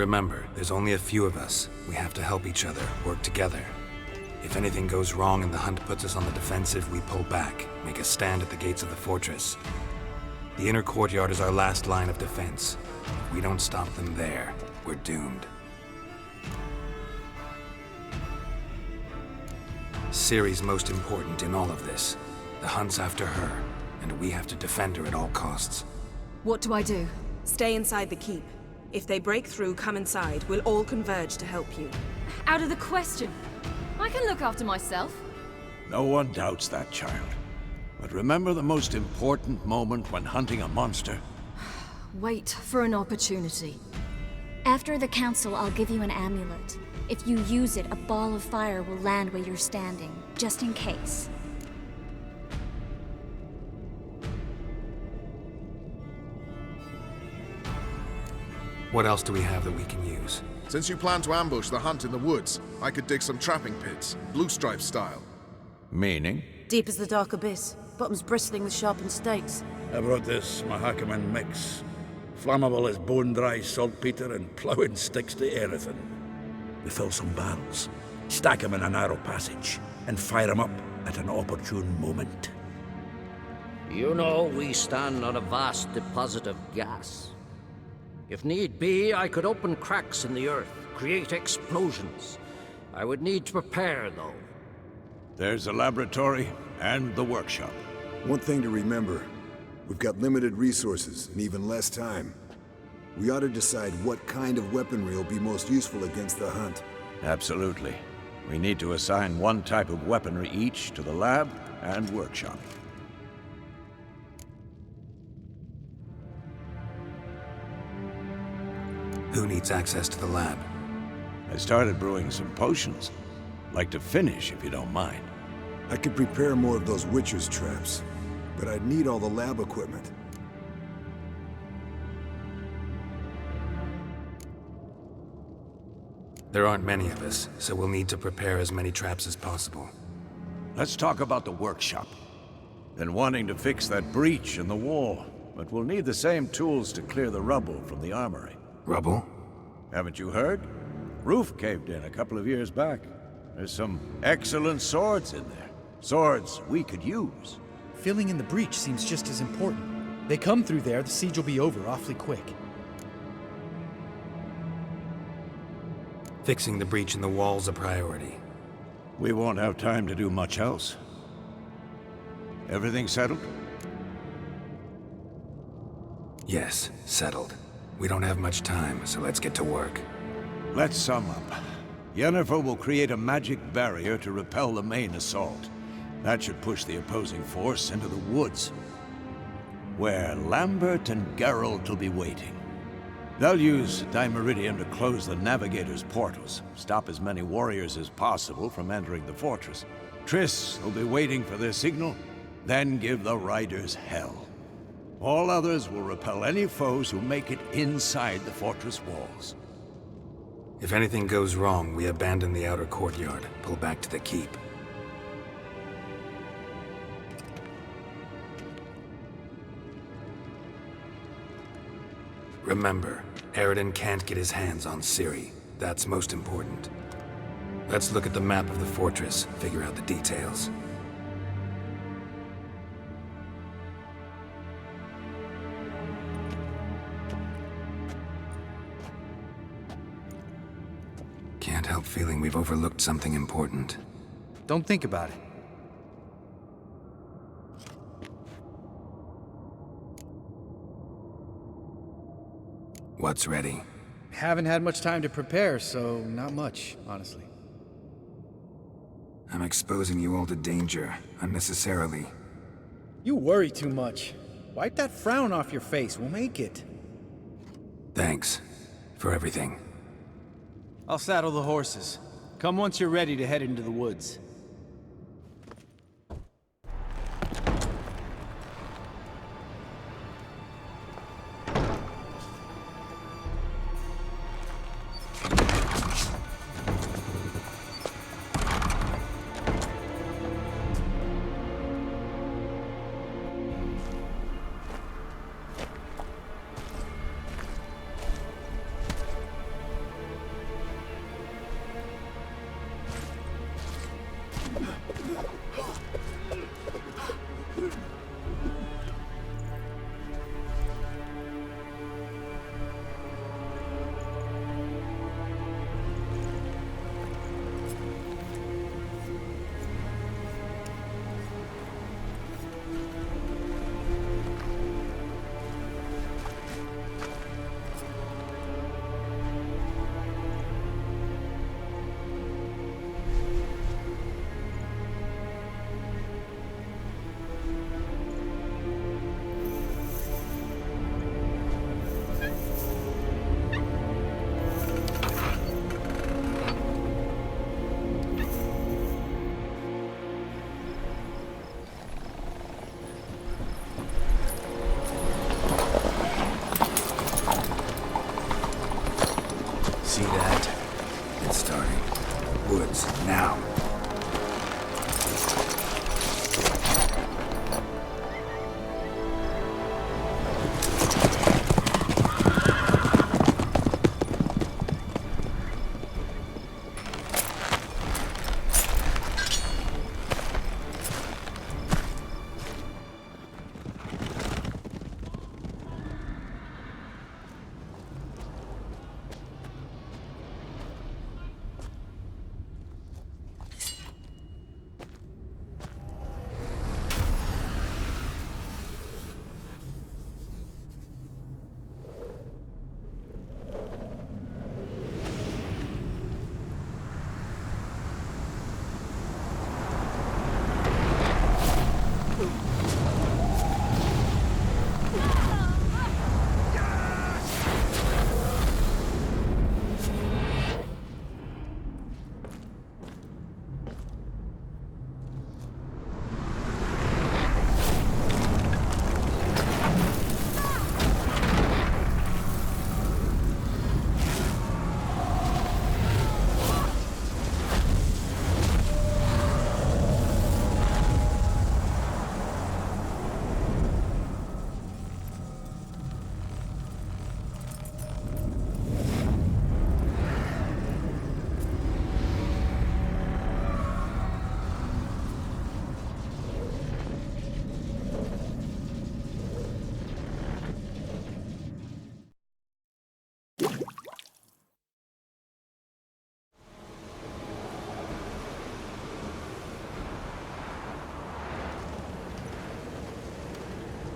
B: Remember, there's only a few of us. We have to help each other, work together. If anything goes wrong and the hunt puts us on the defensive, we pull back, make a stand at the gates of the fortress. The inner courtyard is our last line of defense. If we don't stop them there, we're doomed. Ciri's most important in all of this. The hunt's after her, and we have to defend her at all costs.
I: What do I do?
T: Stay inside the keep. If they break through, come inside. We'll all converge to help you.
I: Out of the question. I can look after myself.
C: No one doubts that, child. But remember the most important moment when hunting a monster?
I: Wait for an opportunity.
V: After the council, I'll give you an amulet. If you use it, a ball of fire will land where you're standing, just in case.
B: What else do we have that we can use?
E: Since you plan to ambush the hunt in the woods, I could dig some trapping pits, blue stripe style.
C: Meaning?
F: Deep as the dark abyss, bottoms bristling with sharpened stakes.
C: I brought this Mahakaman mix. Flammable as bone-dry saltpeter and ploughing sticks to anything. We fill some barrels, stack them in a narrow passage, and fire them up at an opportune moment.
H: You know, we stand on a vast deposit of gas. If need be, I could open cracks in the earth, create explosions. I would need to prepare, though.
C: There's a laboratory and the workshop.
K: One thing to remember, we've got limited resources and even less time. We ought to decide what kind of weaponry will be most useful against the hunt.
C: Absolutely. We need to assign one type of weaponry each to the lab and workshop.
B: Who needs access to the lab?
C: I started brewing some potions. Like to finish, if you don't mind.
K: I could prepare more of those Witcher's traps, but I'd need all the lab equipment.
B: There aren't many of us, so we'll need to prepare as many traps as possible.
C: Let's talk about the workshop. Been wanting to fix that breach in the wall, but we'll need the same tools to clear the rubble from the armory.
B: Rubble?
C: Haven't you heard? Roof caved in a couple of years back. There's some excellent swords in there. Swords we could use.
W: Filling in the breach seems just as important. They come through there, the siege will be over awfully quick.
B: Fixing the breach in the wall's a priority.
C: We won't have time to do much else. Everything settled?
B: Yes, settled. We don't have much time, so let's get to work.
C: Let's sum up. Yennefer will create a magic barrier to repel the main assault. That should push the opposing force into the woods, where Lambert and Geralt will be waiting. They'll use Dimeridium to close the Navigator's portals, stop as many warriors as possible from entering the fortress. Triss will be waiting for their signal, then give the riders hell. All others will repel any foes who make it inside the fortress walls.
B: If anything goes wrong, we abandon the outer courtyard, pull back to the keep. Remember, Eridan can't get his hands on Ciri. That's most important. Let's look at the map of the fortress, figure out the details. Can't help feeling we've overlooked something important.
W: Don't think about it.
B: What's ready?
W: Haven't had much time to prepare, so not much, honestly.
B: I'm exposing you all to danger, unnecessarily.
W: You worry too much. Wipe that frown off your face, we'll make it.
B: Thanks. For everything.
W: I'll saddle the horses. Come once you're ready to head into the woods.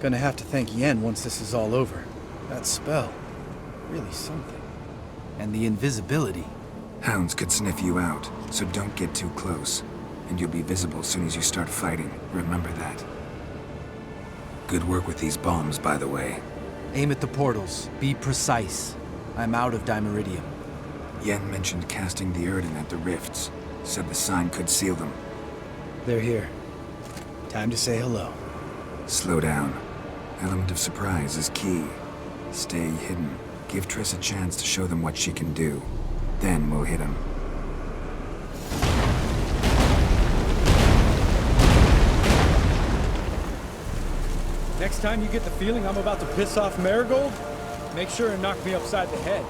W: Gonna have to thank Yen once this is all over. That spell, really something. And the invisibility.
B: Hounds could sniff you out, so don't get too close. And you'll be visible as soon as you start fighting. Remember that. Good work with these bombs, by the way.
W: Aim at the portals. Be precise. I'm out of Dimeridium.
B: Yen mentioned casting the Erden at the rifts. Said the sign could seal them.
W: They're here. Time to say hello.
B: Slow down. Element of surprise is key. Stay hidden. Give Triss a chance to show them what she can do. Then we'll hit him.
J: Next time you get the feeling I'm about to piss off Marigold, make sure and knock me upside the head.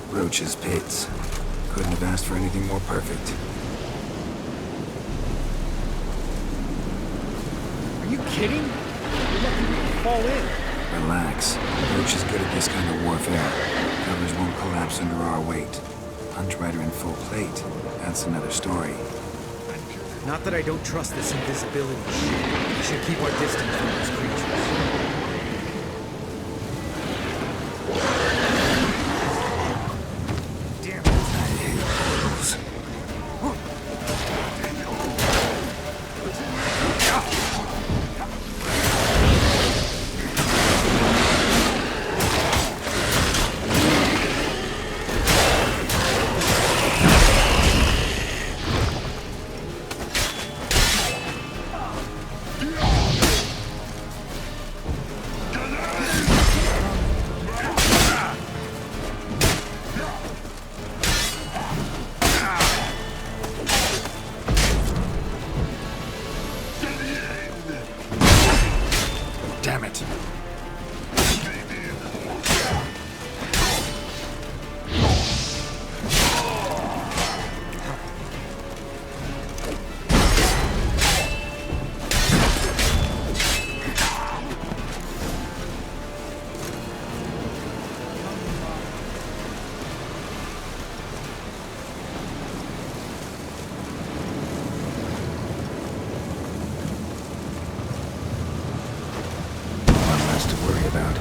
B: Roach's pits. Couldn't have asked for anything more perfect.
J: Are you kidding? You're lucky we can fall in.
B: Relax. Roach is good at this kind of warfare. Covers won't collapse under our weight. Hunt Rider in full plate. That's another story.
W: Not that I don't trust this invisibility shit. We should keep our distance from these creatures.
B: Damn it. To worry about.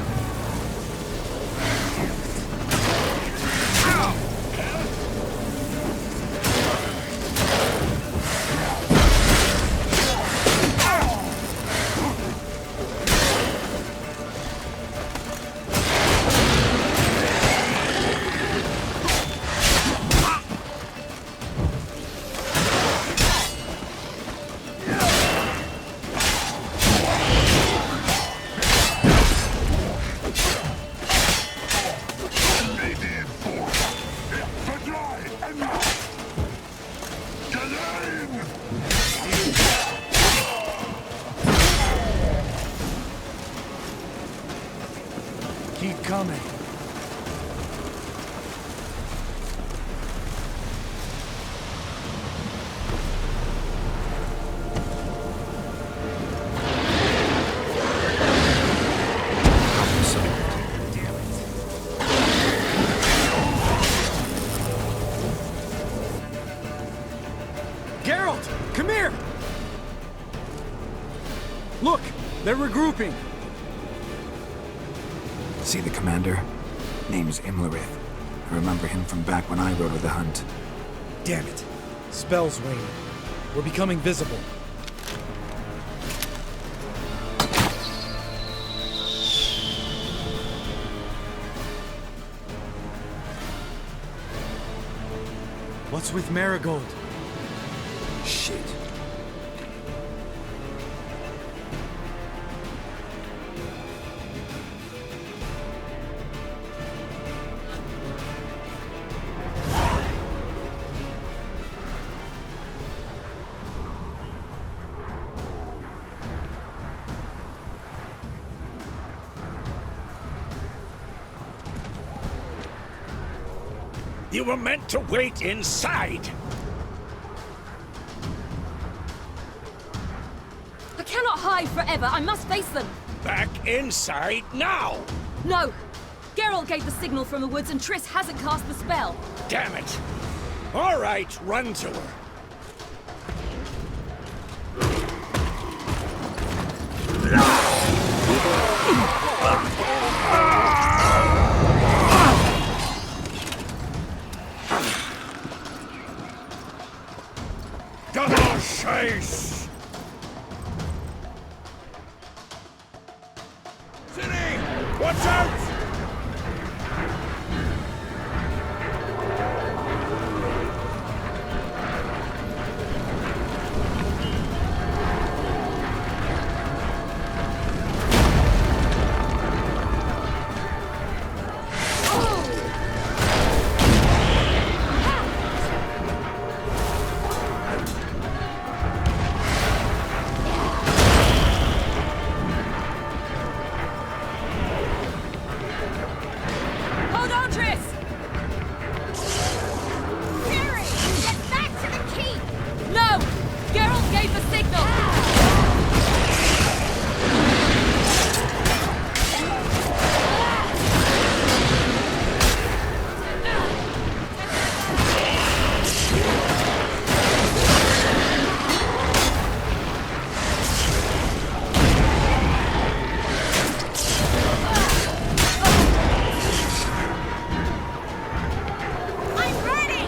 W: Keep coming.
J: Geralt, come here! Look, they're regrouping.
B: See the commander? Name's Imlerith. I remember him from back when I rode with the hunt.
W: Damn it. Spell's waning. We're becoming visible. What's with Marigold?
B: Shit.
L: You were meant to wait inside!
I: cannot hide forever. I must face them.
K: Back inside now!
I: No! Geralt gave the signal from the woods and Triss hasn't cast the spell.
K: Damn it! All right, run to her. Double chase! City! Watch out!
I: Hold on, Triss! Ciri! Get back to the keep! No! Geralt gave the signal! I'm ready!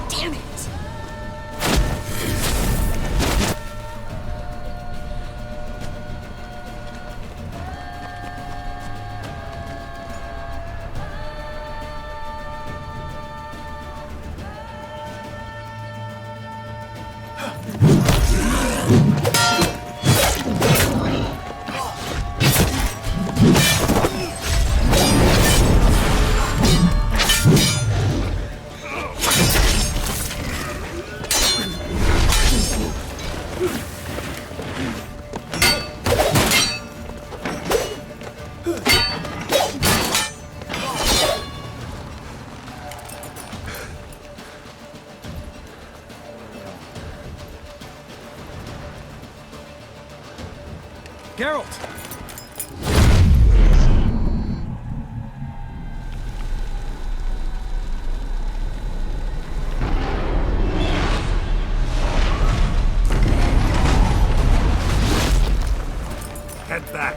I: Damn it!
J: Geralt!
K: Head back.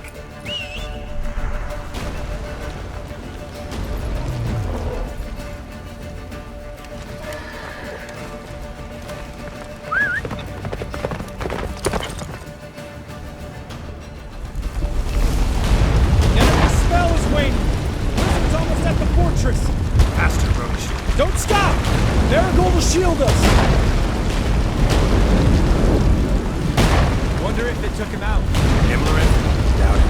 J: Enemy spell is waning! It's almost at the fortress!
B: Faster, Roach.
J: Don't stop! Marigold will shield us! Wonder if they took him out.
B: Imlerith? Doubt it.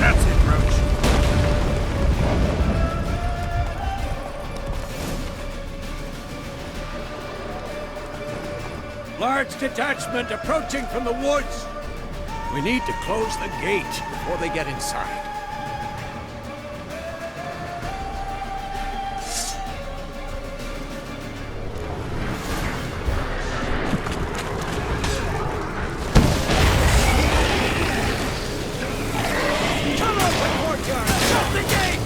B: That's it, Roach.
K: Large detachment approaching from the woods. We need to close the gate before they get inside. Come out the courtyard! Shut the gate!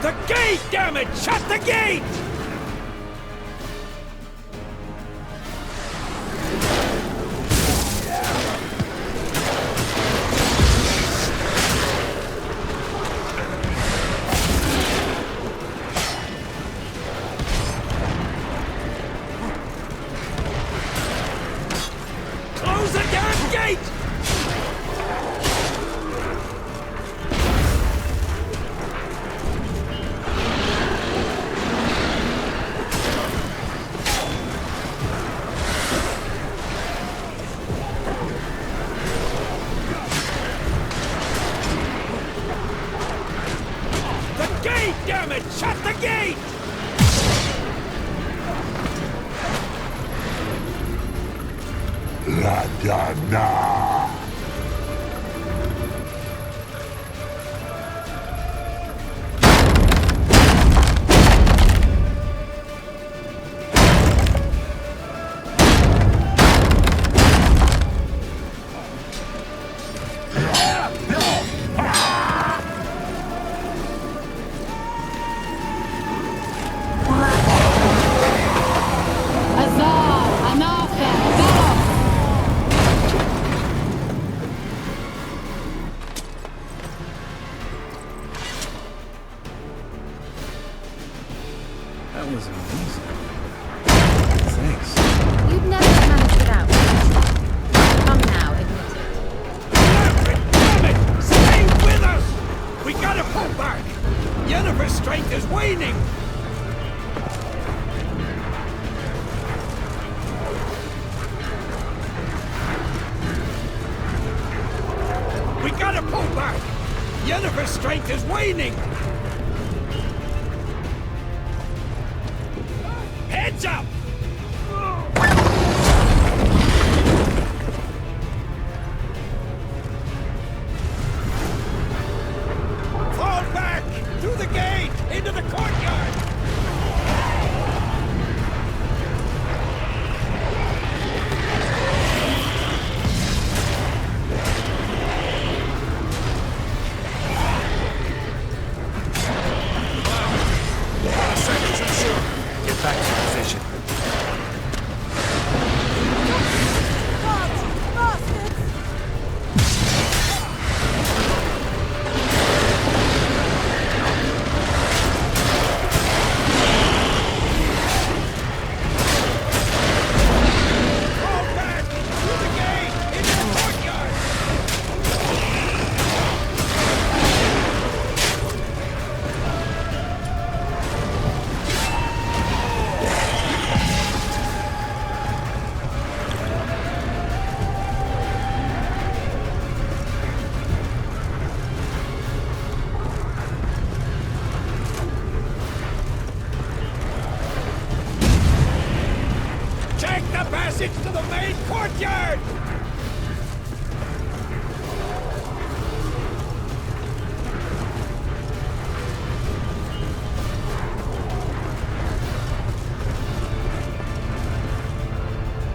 K: The gate, damn it! Shut the gate! Close the damn gate!
W: That was amazing. Thanks.
A: You'd never have managed without me. Come now, admit it.
K: Damn it! Stay with us! We gotta pull back! Yennefer's strength is waning! We gotta pull back! Yennefer's strength is waning! Heads up! Fall back! Through the gate! Into the courtyard!
B: Get back to position.
K: Check the passage to the main courtyard!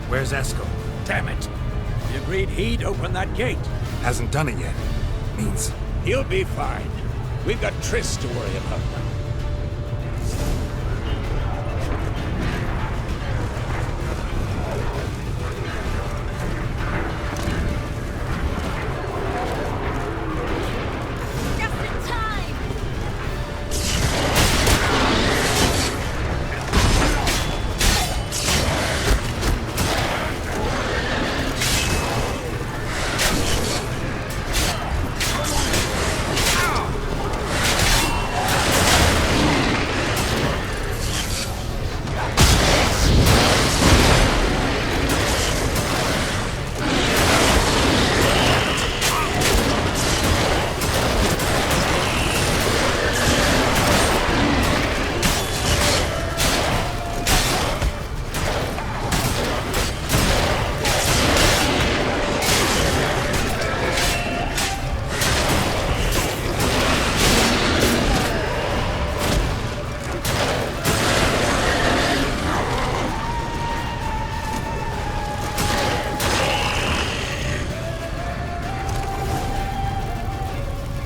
B: Where's Eskel?
K: Damn it! He agreed he'd open that gate.
B: Hasn't done it yet. Means
K: He'll be fine. We've got Triss to worry about.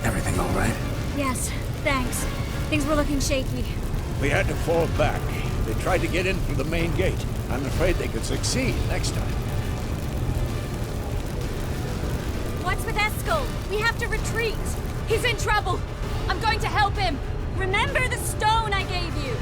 B: everything all right?
V: Yes, thanks. Things were looking shaky.
K: We had to fall back. They tried to get in through the main gate. I'm afraid they could succeed next time.
I: What's with Eskel? We have to retreat. He's in trouble. I'm going to help him. Remember the stone I gave you.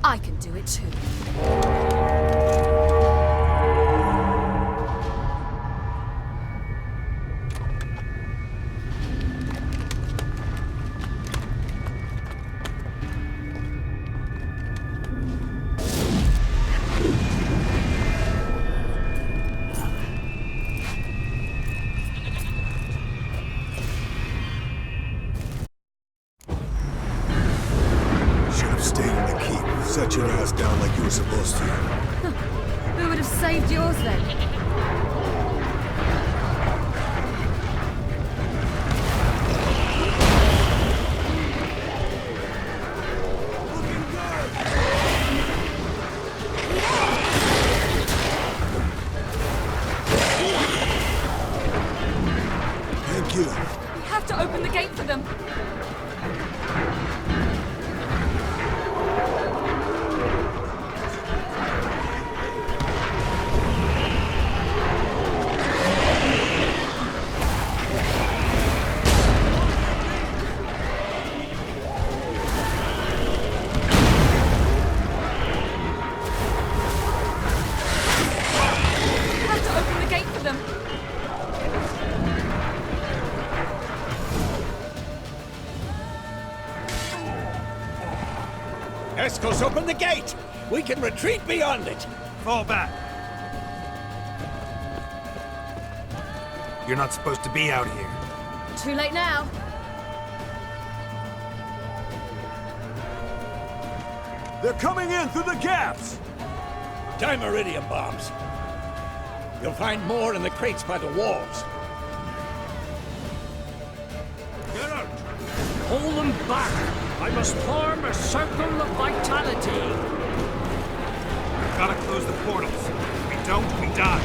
I: I can do it too.
E: Should have stayed in the keep. Set your ass down like you were supposed to.
I: Who would have saved yours then?
E: Thank you.
I: We have to open the gate for them. We have to open the gate for them.
K: Escos, open the gate! We can retreat beyond it!
M: Fall back.
B: You're not supposed to be out here.
I: Too late now.
K: They're coming in through the gaps! Dimeridium bombs. You'll find more in the crates by the walls.
M: Get out!
H: Hold them back! I must form a circle of vitality.
M: We've gotta close the portals. If we don't, we die.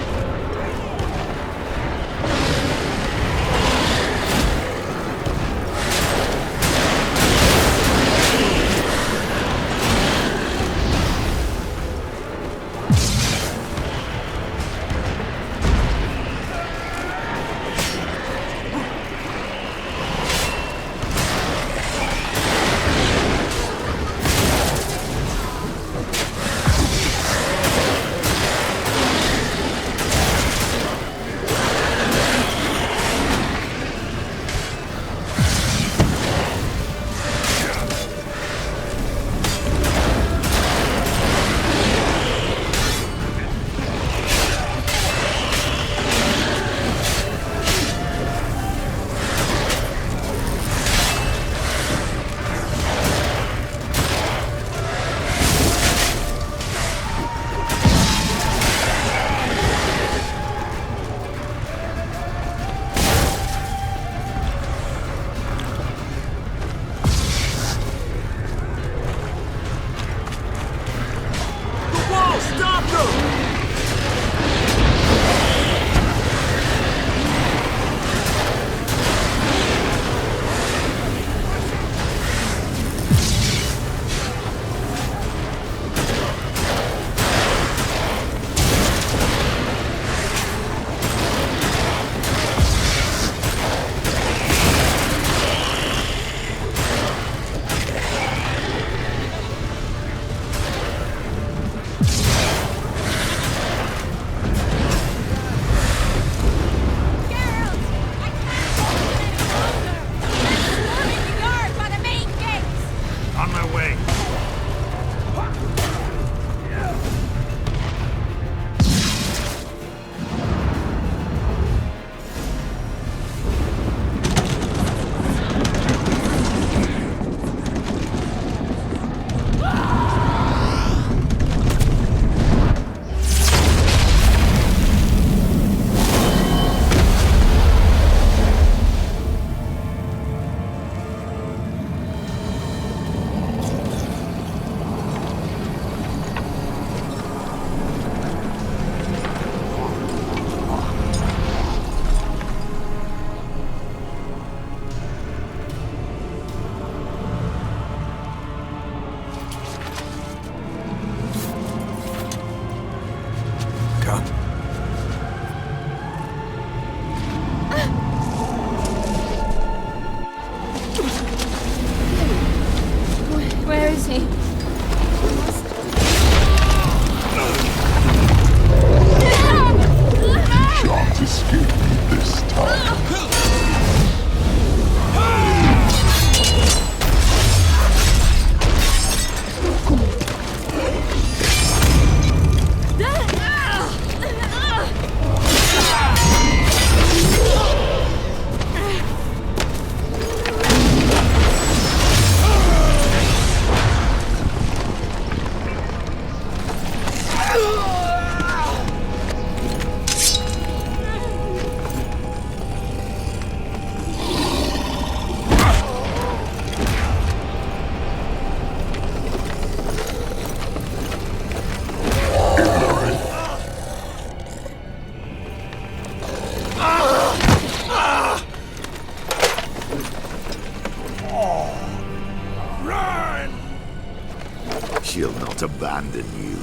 L: not abandon you.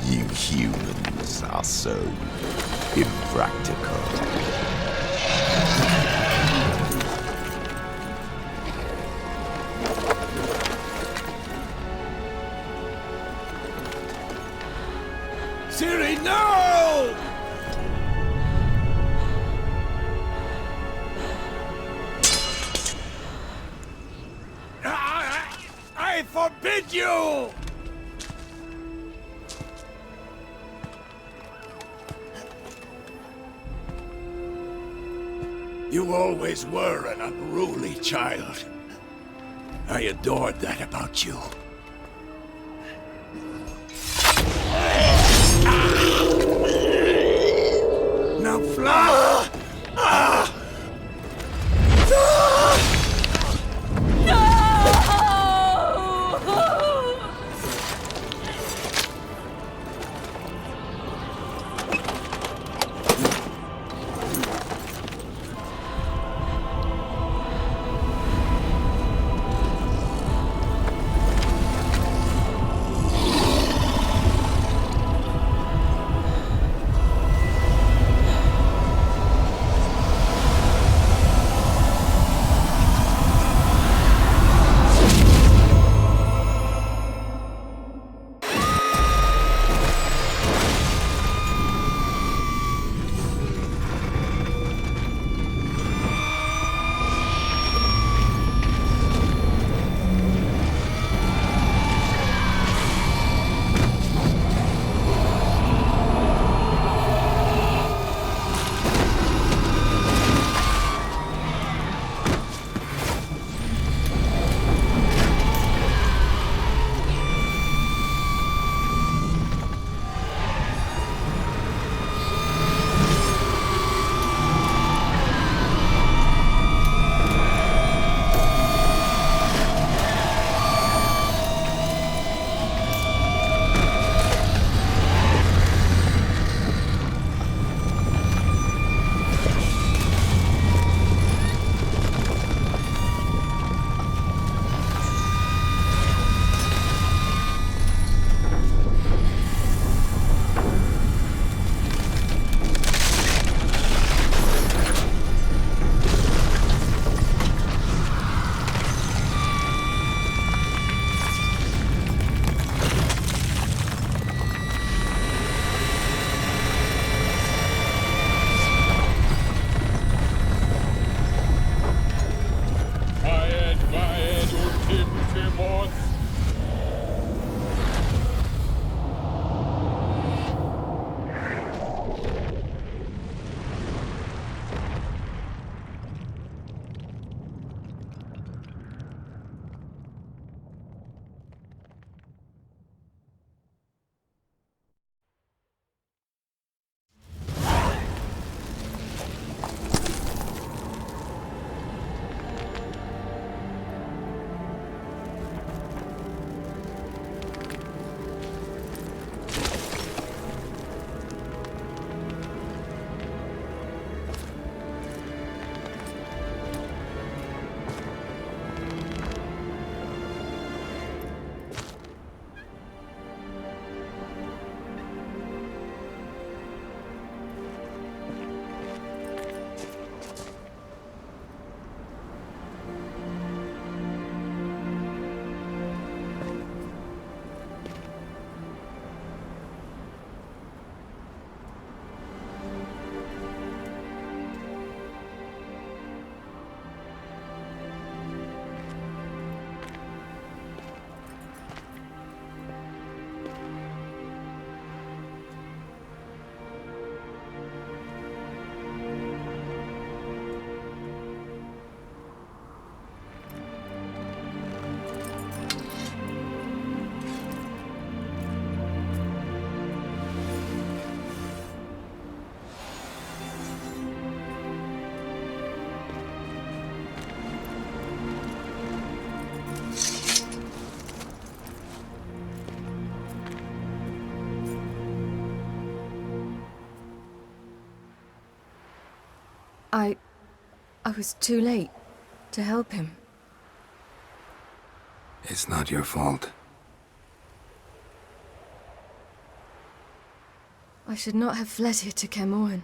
L: You humans are so impractical.
K: Ciri, no! I forbid you! You always were an unruly child. I adored that about you. Now fly!
T: I was too late to help him.
B: It's not your fault.
I: I should not have fled here to Caermorhen.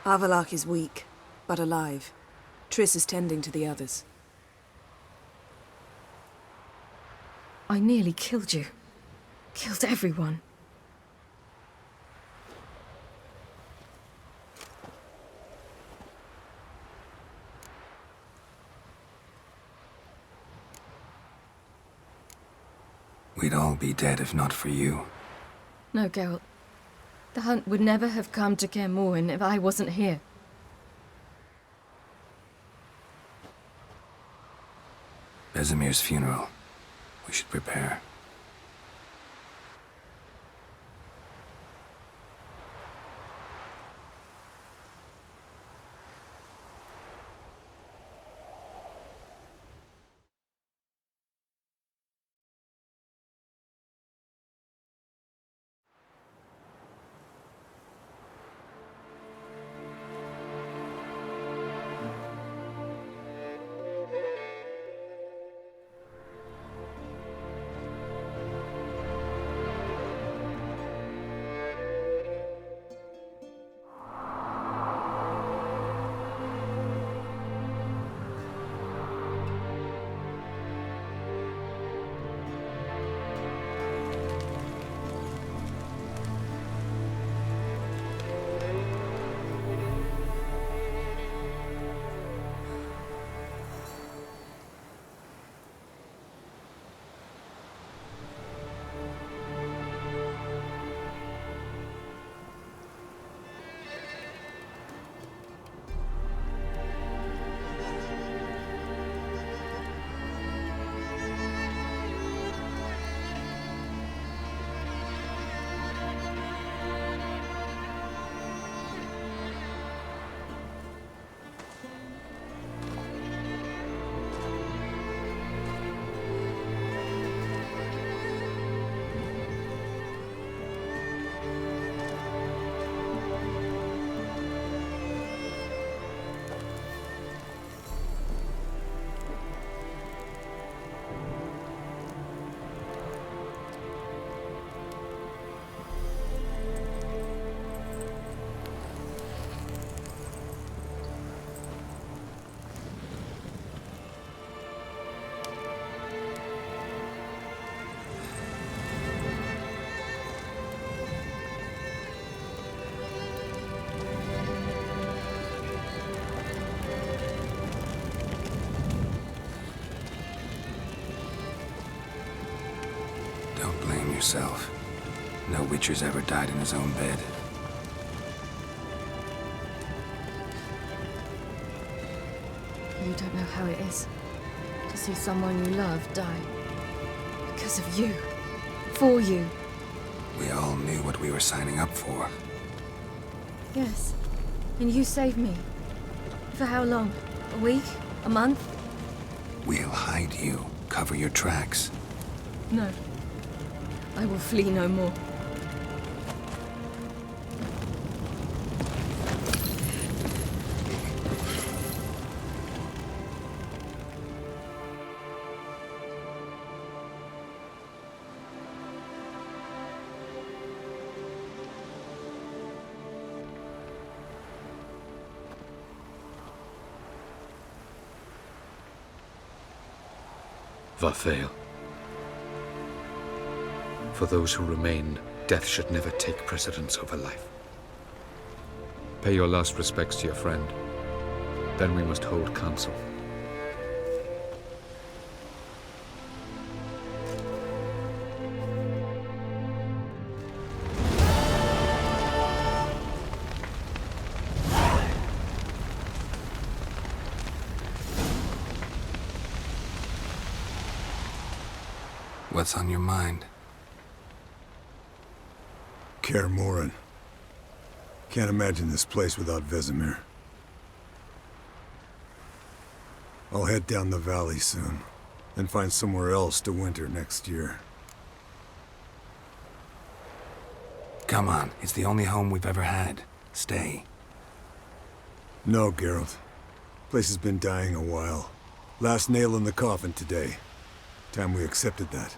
T: Avalak is weak, but alive. Triss is tending to the others.
I: I nearly killed you. Killed everyone.
B: We'd all be dead if not for you.
I: No, Geralt. The hunt would never have come to Caermorhen if I wasn't here.
B: Vesemir's funeral. We should prepare. Don't blame yourself. No Witcher's ever died in his own bed.
I: You don't know how it is to see someone you love die. Because of you. For you.
B: We all knew what we were signing up for.
I: Yes. And you saved me. For how long? A week? A month?
B: We'll hide you. Cover your tracks.
I: No. I will flee no more.
D: Vathael. For those who remain, death should never take precedence over life. Pay your last respects to your friend. Then we must hold council.
B: What's on your mind?
N: Caermorhen. Can't imagine this place without Vesemir. I'll head down the valley soon, and find somewhere else to winter next year.
B: Come on, it's the only home we've ever had. Stay.
N: No, Geralt. Place has been dying a while. Last nail in the coffin today. Time we accepted that.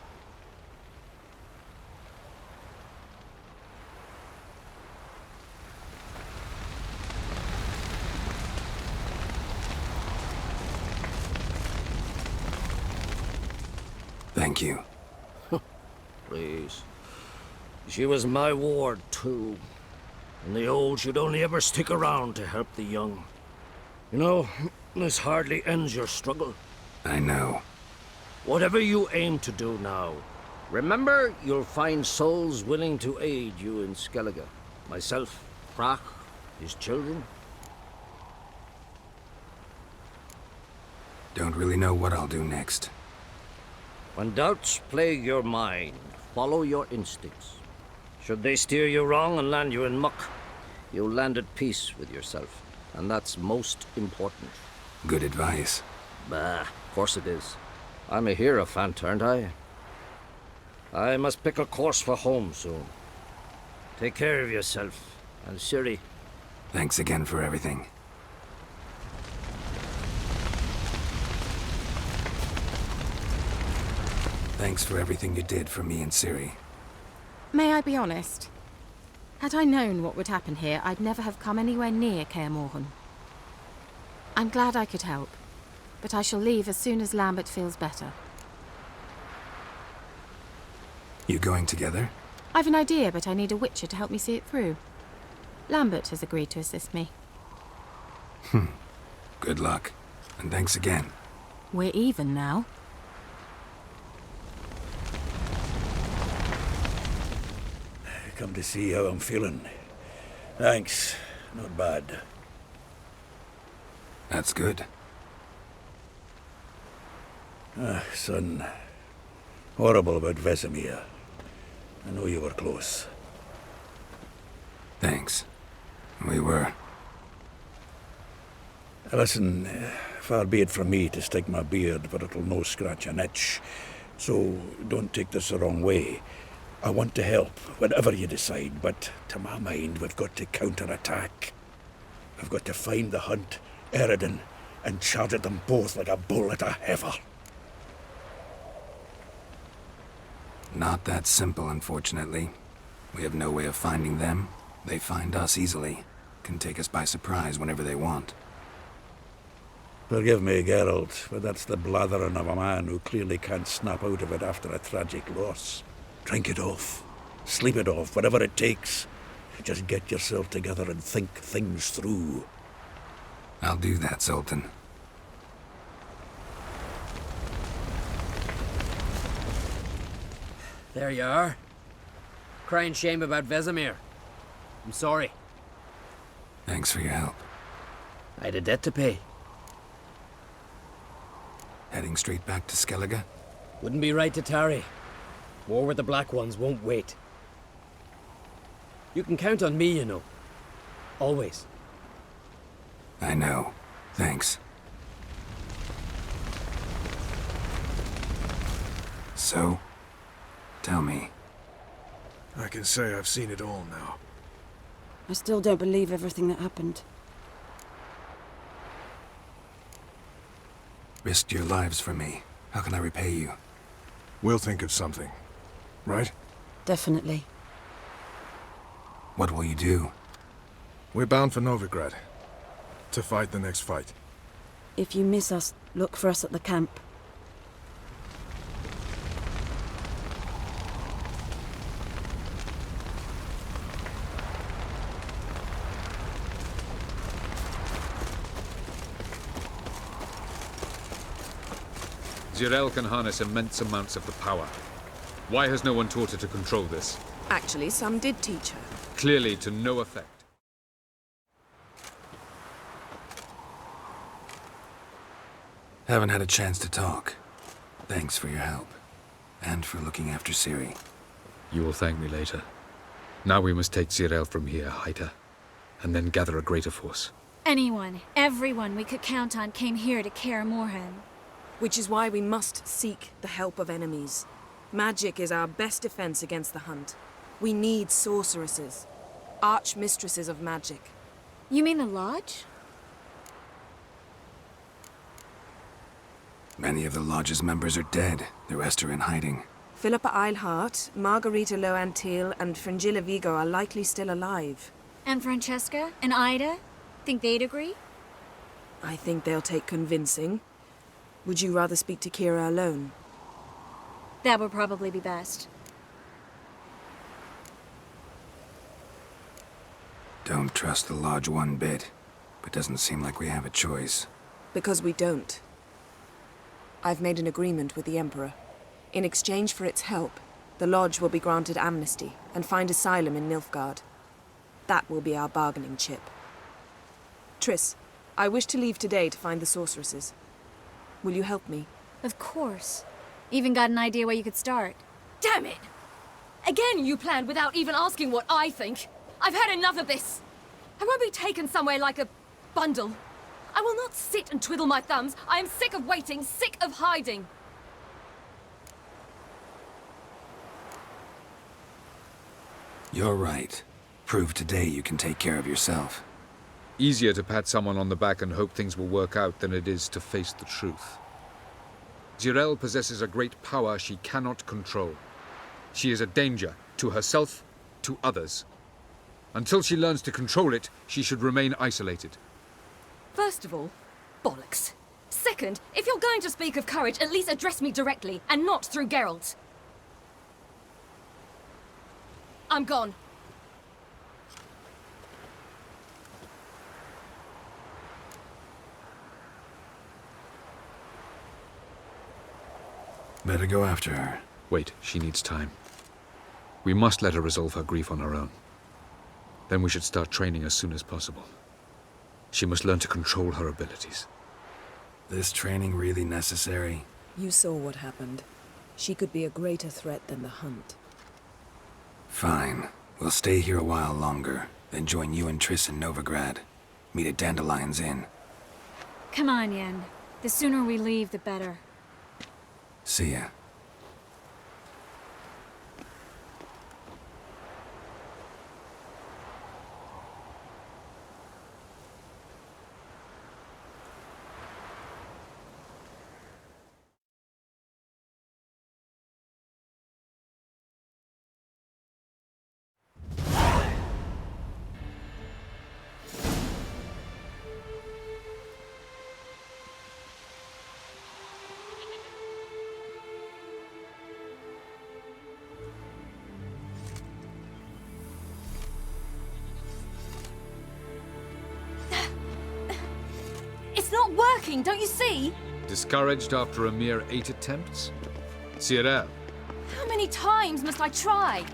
B: Thank you.
H: Please. She was my ward, too. And the old should only ever stick around to help the young. You know, this hardly ends your struggle.
B: I know.
H: Whatever you aim to do now, remember you'll find souls willing to aid you in Skellige. Myself, Brach, his children.
B: Don't really know what I'll do next.
H: When doubts plague your mind, follow your instincts. Should they steer you wrong and land you in muck, you'll land at peace with yourself. And that's most important.
B: Good advice.
H: Bah, of course it is. I'm a hierophant, aren't I? I must pick a course for home soon. Take care of yourself, and Ciri.
B: Thanks again for everything. Thanks for everything you did for me and Ciri.
A: May I be honest? Had I known what would happen here, I'd never have come anywhere near Kaer Morhen. I'm glad I could help, but I shall leave as soon as Lambert feels better.
B: You going together?
A: I've an idea, but I need a witcher to help me see it through. Lambert has agreed to assist me.
B: Good luck, and thanks again.
A: We're even now.
C: Come to see how I'm feeling. Thanks. Not bad.
B: That's good.
C: Son. Horrible about Vesemir. I know you were close.
B: Thanks. We were.
C: Listen, far be it from me to stick my beard, but it'll no scratch an itch. So don't take this the wrong way. I want to help, whatever you decide, but to my mind, we've got to counterattack. I've got to find the Hunt, Eredin, and charge at them both like a bull at a heifer.
B: Not that simple, unfortunately. We have no way of finding them. They find us easily. Can take us by surprise whenever they want.
C: Forgive me, Geralt, but that's the blathering of a man who clearly can't snap out of it after a tragic loss. Drink it off. Sleep it off, whatever it takes. Just get yourself together and think things through.
B: I'll do that, Sultan.
O: There you are. Crying shame about Vesemir. I'm sorry.
B: Thanks for your help.
O: I had a debt to pay.
B: Heading straight back to Skellige?
O: Wouldn't be right to tarry. War with the Black Ones won't wait. You can count on me, you know. Always.
B: I know. Thanks. So, tell me.
E: I can say I've seen it all now.
F: I still don't believe everything that happened.
B: Risked your lives for me. How can I repay you?
E: We'll think of something. Right?
F: Definitely.
B: What will you do?
E: We're bound for Novigrad. To fight the next fight.
F: If you miss us, look for us at the camp.
D: Zirel can harness immense amounts of the power. Why has no one taught her to control this?
T: Actually, some did teach her.
D: Clearly to no effect.
B: Haven't had a chance to talk. Thanks for your help. And for looking after Ciri.
D: You will thank me later. Now we must take Zirel from here, hide her, and then gather a greater force.
V: Anyone, everyone we could count on came here to Kaer Morhen.
T: Which is why we must seek the help of enemies. Magic is our best defense against the Hunt. We need sorceresses. Archmistresses of magic.
V: You mean the Lodge?
B: Many of the Lodge's members are dead. The rest are in hiding.
T: Philippa Eilhart, Margarita Loantil, and Fringilla Vigo are likely still alive.
V: And Francesca and Ida? Think they'd agree?
T: I think they'll take convincing. Would you rather speak to Kira alone?
V: That would probably be best.
B: Don't trust the Lodge one bit, but doesn't seem like we have a choice.
T: Because we don't. I've made an agreement with the Emperor. In exchange for its help, the Lodge will be granted amnesty and find asylum in Nilfgaard. That will be our bargaining chip. Triss, I wish to leave today to find the sorceresses. Will you help me?
V: Of course. Even got an idea where you could start.
I: Damn it! Again you planned without even asking what I think. I've had enough of this. I won't be taken somewhere like a bundle. I will not sit and twiddle my thumbs. I am sick of waiting, sick of hiding.
B: You're right. Prove today you can take care of yourself.
D: Easier to pat someone on the back and hope things will work out than it is to face the truth. Zirel possesses a great power she cannot control. She is a danger to herself, to others. Until she learns to control it, she should remain isolated.
I: First of all, bollocks. Second, if you're going to speak of courage, at least address me directly, and not through Geralt. I'm gone.
B: Better go after her.
D: Wait, she needs time. We must let her resolve her grief on her own. Then we should start training as soon as possible. She must learn to control her abilities.
B: This training really necessary?
T: You saw what happened. She could be a greater threat than the Hunt.
B: Fine. We'll stay here a while longer, then join you and Triss in Novigrad. Meet at Dandelion's Inn.
V: Come on, Yen. The sooner we leave, the better.
B: See ya.
I: It's not working, don't you see?
D: Discouraged after a mere 8 attempts? Cyril,
I: How many times must I try?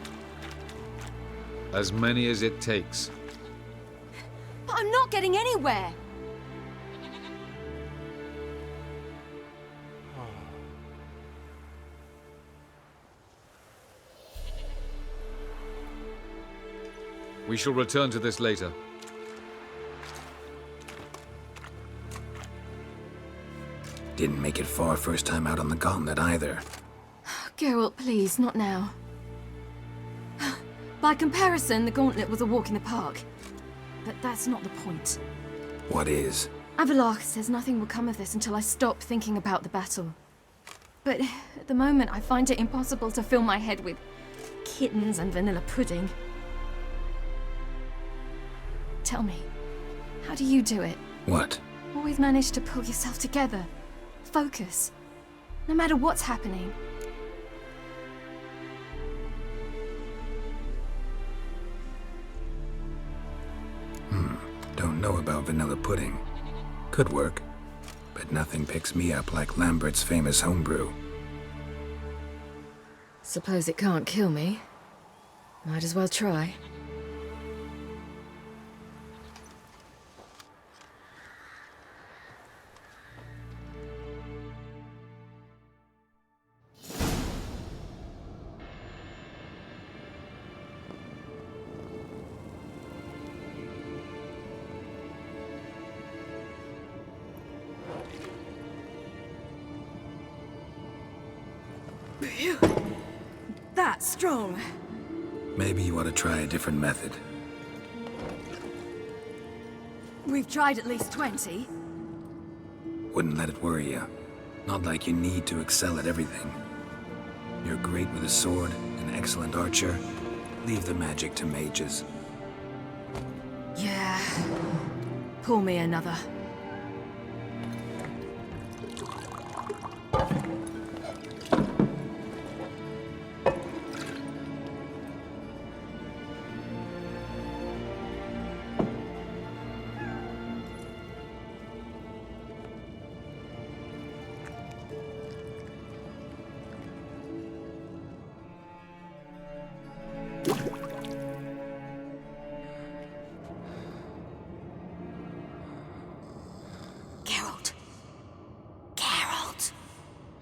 D: as many as it takes.
I: But I'm not getting anywhere.
D: We shall return to this later.
B: Didn't make it far first time out on the gauntlet either.
I: Geralt, please, not now. By comparison, the gauntlet was a walk in the park. But that's not the point.
B: What is?
I: Avalach says nothing will come of this until I stop thinking about the battle. But at the moment, I find it impossible to fill my head with kittens and vanilla pudding. Tell me, how do you do it?
B: What?
I: Always manage to pull yourself together. Focus. No matter what's happening.
B: Don't know about vanilla pudding. Could work. But nothing picks me up like Lambert's famous homebrew.
I: Suppose it can't kill me. Might as well try. That's strong.
B: Maybe you ought to try a different method.
I: We've tried at least 20.
B: Wouldn't let it worry you. Not like you need to excel at everything. You're great with a sword, an excellent archer. Leave the magic to mages.
F: Yeah. Pour me another.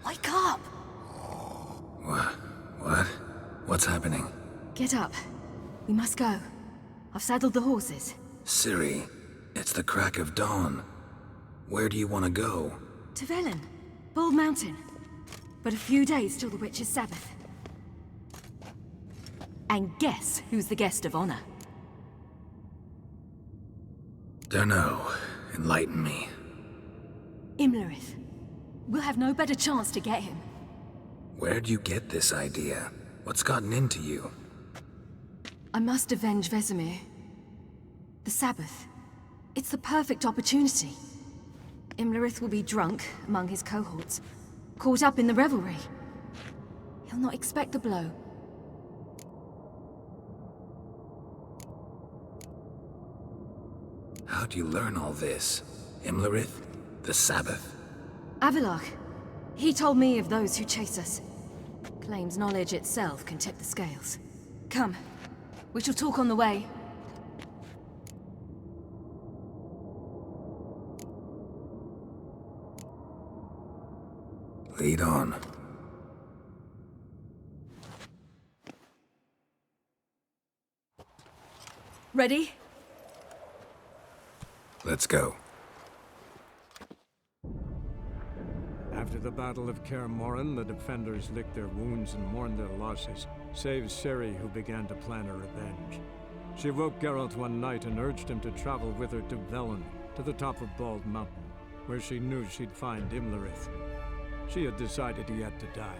F: Wake up!
B: What? What's happening?
F: Get up. We must go. I've saddled the horses.
B: Ciri, it's the crack of dawn. Where do you want to go?
F: To Velen. Bald Mountain. But a few days till the Witch's Sabbath. And guess who's the guest of honor?
B: Dunno. Enlighten me.
F: Imlerith. We'll have no better chance to get him.
B: Where'd you get this idea? What's gotten into you?
F: I must avenge Vesemir. The Sabbath. It's the perfect opportunity. Imlerith will be drunk among his cohorts, caught up in the revelry. He'll not expect the blow.
B: How'd you learn all this? Imlerith? The Sabbath?
F: Avalok. He told me of those who chase us. Claims knowledge itself can tip the scales. Come. We shall talk on the way.
B: Lead on.
F: Ready?
B: Let's go.
G: After the Battle of Kaer Morhen, the defenders licked their wounds and mourned their losses, save Ciri, who began to plan a revenge. She woke Geralt one night and urged him to travel with her to Velen, to the top of Bald Mountain, where she knew she'd find Imlerith. She had decided he had to die.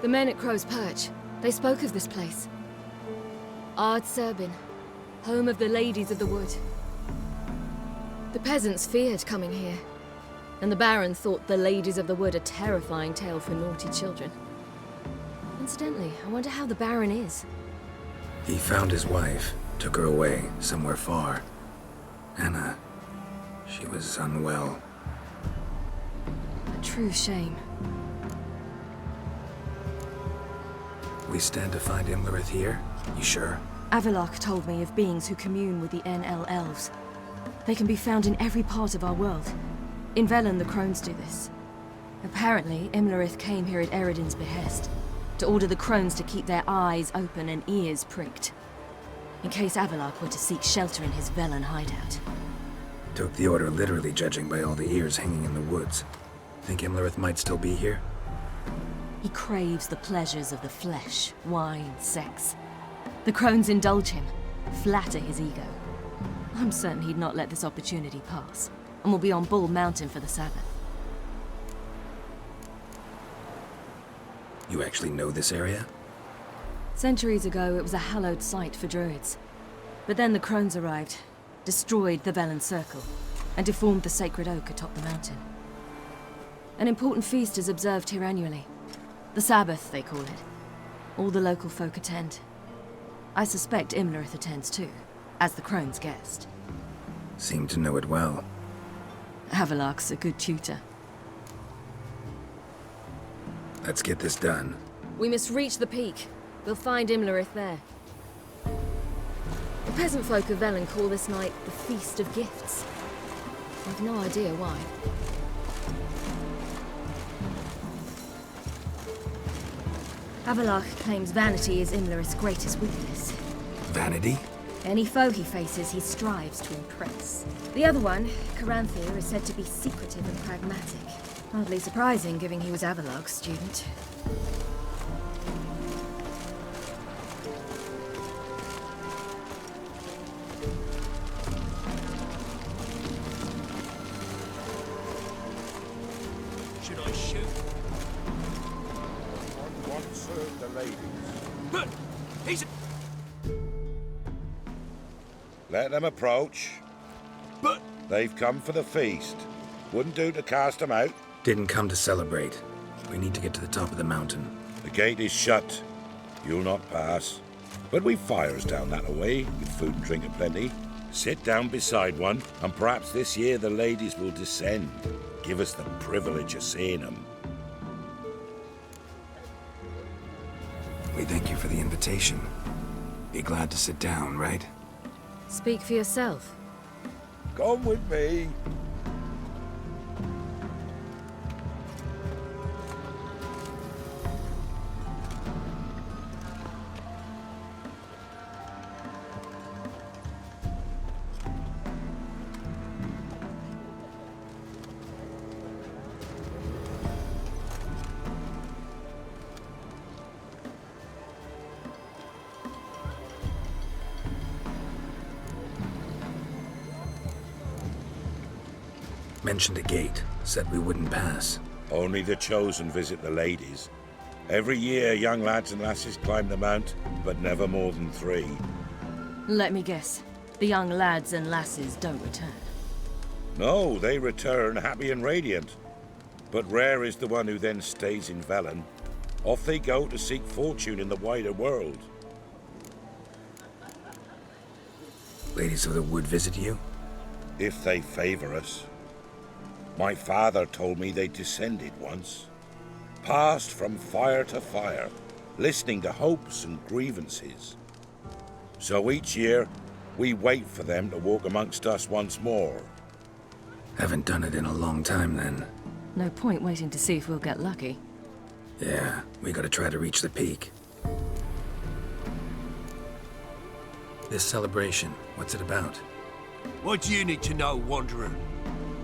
F: The men at Crow's Perch, they spoke of this place. Ard Serbin, home of the Ladies of the Wood. The peasants feared coming here, and the Baron thought the Ladies of the Wood a terrifying tale for naughty children. Incidentally, I wonder how the Baron is.
B: He found his wife, took her away, somewhere far. Anna, she was unwell.
F: A true shame.
B: We stand to find Imlerith here? You sure?
F: Avalok told me of beings who commune with the NL Elves. They can be found in every part of our world. In Velen, the Crones do this. Apparently, Imlerith came here at Eredin's behest, to order the Crones to keep their eyes open and ears pricked, in case Avalok were to seek shelter in his Velen hideout.
B: Took the order literally, judging by all the ears hanging in the woods. Think Imlerith might still be here?
F: He craves the pleasures of the flesh, wine, sex. The Crones indulge him, flatter his ego. I'm certain he'd not let this opportunity pass, and will be on Bull Mountain for the Sabbath.
B: You actually know this area?
F: Centuries ago, it was a hallowed site for druids. But then the Crones arrived, destroyed the Velen Circle, and deformed the sacred oak atop the mountain. An important feast is observed here annually. The Sabbath, they call it. All the local folk attend. I suspect Imlerith attends too, as the crone's guest.
B: Seem to know it well.
F: Havelock's a good tutor.
B: Let's get this done.
F: We must reach the peak. We'll find Imlerith there. The peasant folk of Velen call this night the Feast of Gifts. I've no idea why. Havelock claims vanity is Imlerith's greatest weakness.
B: Vanity?
F: Any foe he faces, he strives to impress. The other one, Caranthir, is said to be secretive and pragmatic. Hardly surprising, given he was Havelock's student.
K: Should I shoot? One serve the ladies. But he's...
P: Let them approach.
K: But...
P: They've come for the feast. Wouldn't do to cast them out.
B: Didn't come to celebrate. We need to get to the top of the mountain.
P: The gate is shut. You'll not pass. But we've fires down that away, with food and drink aplenty. Sit down beside one, and perhaps this year the ladies will descend. Give us the privilege of seeing them.
B: We thank you for the invitation. Be glad to sit down, right?
F: Speak for yourself.
P: Come with me.
B: Mentioned a gate. Said we wouldn't pass.
P: Only the chosen visit the ladies. Every year, young lads and lasses climb the mount, but never more than 3.
F: Let me guess. The young lads and lasses don't return.
P: No, they return happy and radiant. But rare is the one who then stays in Velen. Off they go to seek fortune in the wider world.
B: Ladies of the Wood visit you?
P: If they favor us. My father told me they descended once. Passed from fire to fire, listening to hopes and grievances. So each year, we wait for them to walk amongst us once more.
B: Haven't done it in a long time, then.
F: No point waiting to see if we'll get lucky.
B: Yeah, we gotta try to reach the peak. This celebration, what's it about?
K: What do you need to know, Wanderer?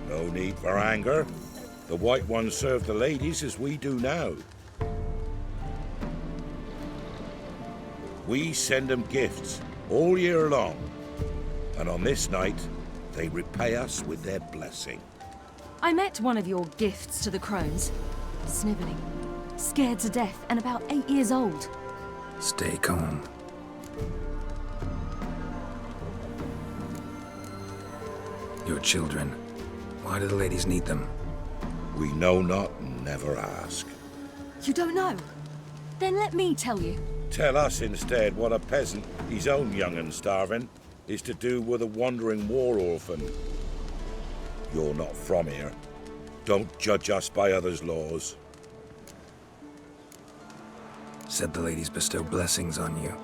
P: No need for anger. The White Ones serve the ladies as we do now. We send them gifts all year long. And on this night, they repay us with their blessing.
F: I met one of your gifts to the crones. Sniveling, scared to death, and about 8 years old.
B: Stay calm. Your children. Why do the ladies need them?
P: We know not and never ask.
F: You don't know? Then let me tell you.
P: Tell us instead what a peasant, his own young and starving, is to do with a wandering war orphan. You're not from here. Don't judge us by others' laws.
B: Said the ladies bestow blessings on you.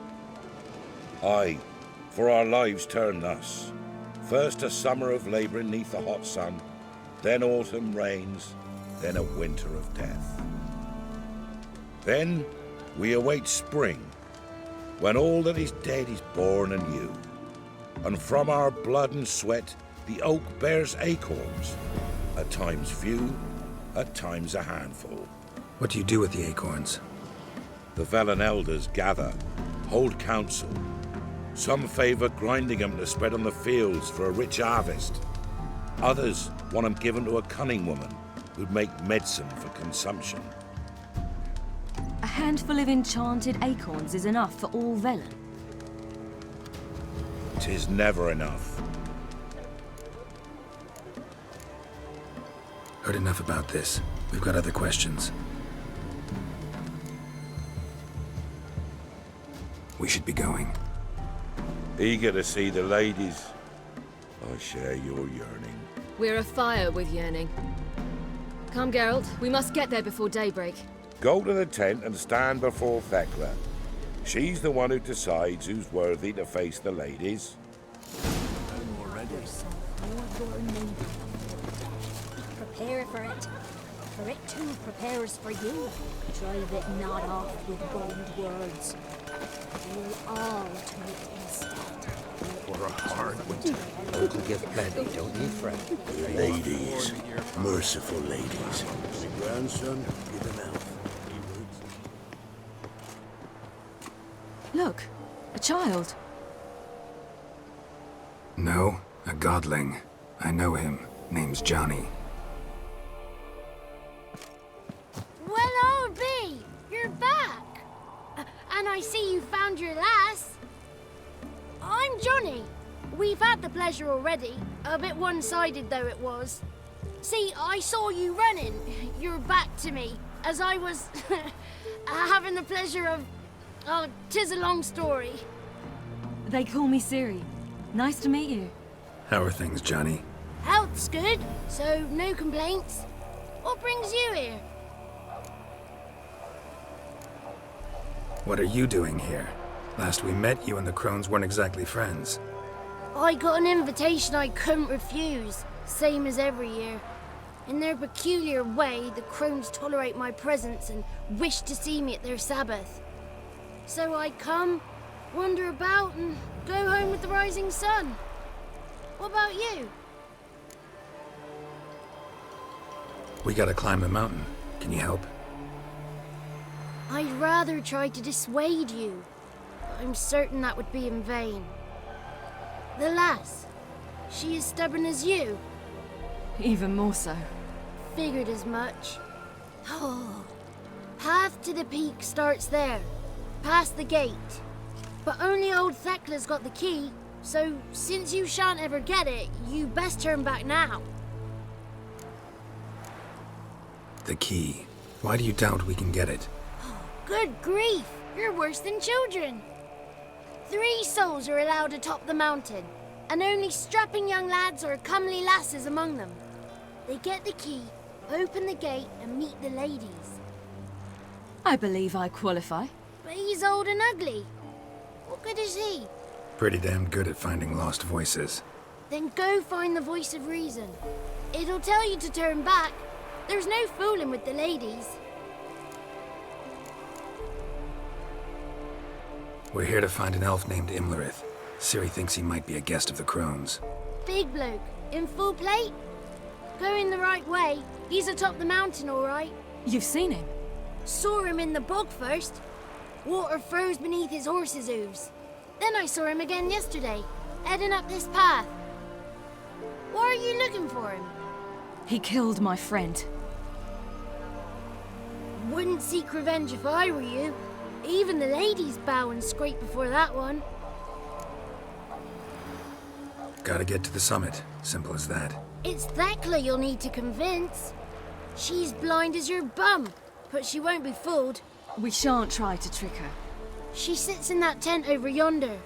P: Aye, for our lives turn thus. First a summer of labouring neath the hot sun, then autumn rains, then a winter of death. Then we await spring, when all that is dead is born anew. And from our blood and sweat the oak bears acorns, at times few, at times a handful.
B: What do you do with the acorns?
P: The Velen elders gather, hold council. Some favour grinding them to spread on the fields for a rich harvest. Others want them given to a cunning woman who'd make medicine for consumption.
F: A handful of enchanted acorns is enough for all Velen.
P: 'Tis never enough.
B: Heard enough about this. We've got other questions. We should be going.
P: Eager to see the ladies. I share your yearning.
F: We're afire with yearning. Come, Geralt. We must get there before daybreak.
P: Go to the tent and stand before Thekla. She's the one who decides who's worthy to face the ladies.
V: Prepare for it. For it too prepares for you. Drive it not off with bold words. We'll all to it instead.
L: For a hard winter.
H: Uncle give plenty, don't you, Fred?
K: Ladies. Merciful ladies. My grandson, give him out.
F: Look, a child.
B: No, a godling. I know him. Name's Johnny.
Q: Well, old B, you're back. And I see you found your lass. I'm Johnny. We've had the pleasure already. A bit one-sided though it was. See, I saw you running. Your back to me. As I was having the pleasure of... Oh, 'tis a long story.
F: They call me Ciri. Nice to meet you.
B: How are things, Johnny?
Q: Health's good, so no complaints. What brings you here?
B: What are you doing here? Last we met, you and the crones weren't exactly friends.
Q: I got an invitation I couldn't refuse, same as every year. In their peculiar way, the crones tolerate my presence and wish to see me at their Sabbath. So I come, wander about, and go home with the rising sun. What about you?
B: We gotta climb the mountain. Can you help?
Q: I'd rather try to dissuade you. I'm certain that would be in vain. The lass, she as stubborn as you?
F: Even more so.
Q: Figured as much. Oh, path to the peak starts there, past the gate. But only old Thekla's got the key, so since you shan't ever get it, you best turn back now.
B: The key. Why do you doubt we can get it?
Q: Good grief, you're worse than children. 3 souls are allowed atop the mountain, and only strapping young lads or comely lasses among them. They get the key, open the gate, and meet the ladies.
F: I believe I qualify.
Q: But he's old and ugly. What good is he?
B: Pretty damn good at finding lost voices.
Q: Then go find the voice of reason. It'll tell you to turn back. There's no fooling with the ladies.
B: We're here to find an elf named Imlerith. Ciri thinks he might be a guest of the crones.
Q: Big bloke, in full plate? Going the right way. He's atop the mountain, all right.
F: You've seen him?
Q: Saw him in the bog first. Water froze beneath his horse's hooves. Then I saw him again yesterday, heading up this path. Why are you looking for him?
F: He killed my friend.
Q: Wouldn't seek revenge if I were you. Even the ladies bow and scrape before that one.
B: Gotta get to the summit. Simple as that.
Q: It's Thekla you'll need to convince. She's blind as your bum, but she won't be fooled.
F: We shan't try to trick her.
Q: She sits in that tent over yonder.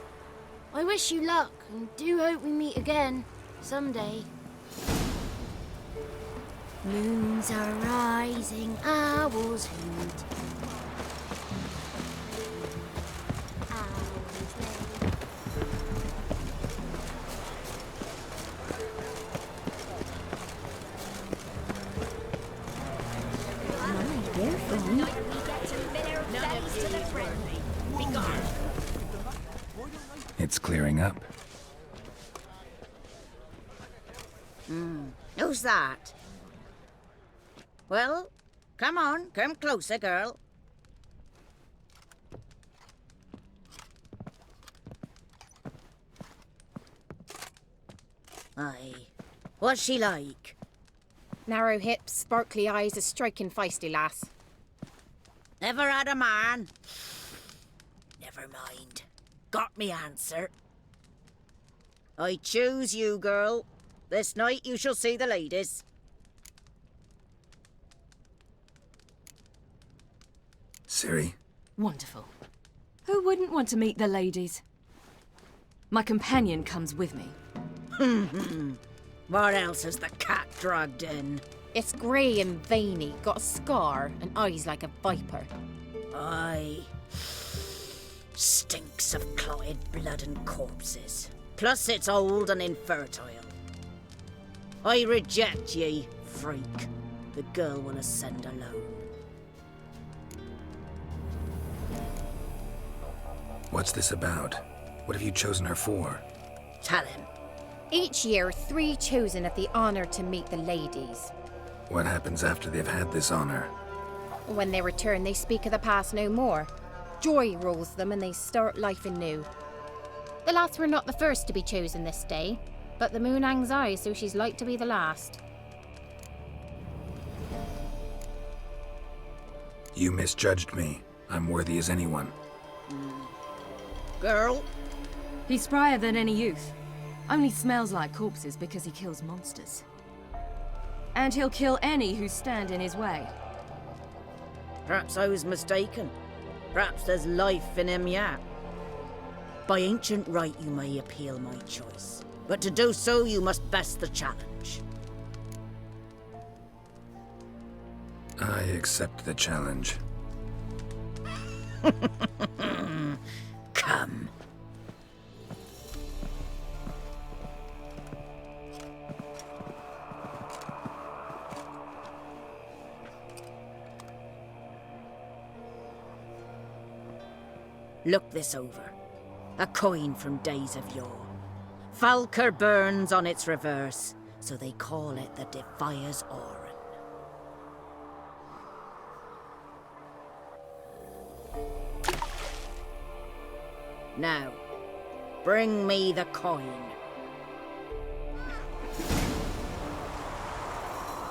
Q: I wish you luck, and do hope we meet again, someday. Moons are rising, owls hoot.
B: It's clearing up.
R: Who's that? Well, come on, come closer, girl. Aye. What's she like?
U: Narrow hips, sparkly eyes, a striking feisty lass.
R: Never had a man. Never mind. Got me answer. I choose you, girl. This night you shall see the ladies.
B: Ciri?
F: Wonderful. Who wouldn't want to meet the ladies? My companion comes with me.
R: What else has the cat dragged in?
U: It's grey and veiny, got a scar, and eyes like a viper.
R: Aye. Stinks of clotted blood and corpses. Plus it's old and infertile. I reject ye, freak. The girl will ascend alone.
B: What's this about? What have you chosen her for?
R: Tell him.
U: Each year, 3 chosen have the honour to meet the ladies.
B: What happens after they've had this honor?
U: When they return, they speak of the past no more. Joy rules them and they start life anew. The lads were not the first to be chosen this day, but the moon hangs high, so she's like to be the last.
B: You misjudged me. I'm worthy as anyone.
R: Girl?
F: He's sprier than any youth. Only smells like corpses because he kills monsters. And he'll kill any who stand in his way.
R: Perhaps I was mistaken. Perhaps there's life in him yet. By ancient right you may appeal my choice. But to do so you must best the challenge.
B: I accept the challenge.
R: Come. Look this over. A coin from days of yore. Falker burns on its reverse, so they call it the Defier's Oran. Now, bring me the coin.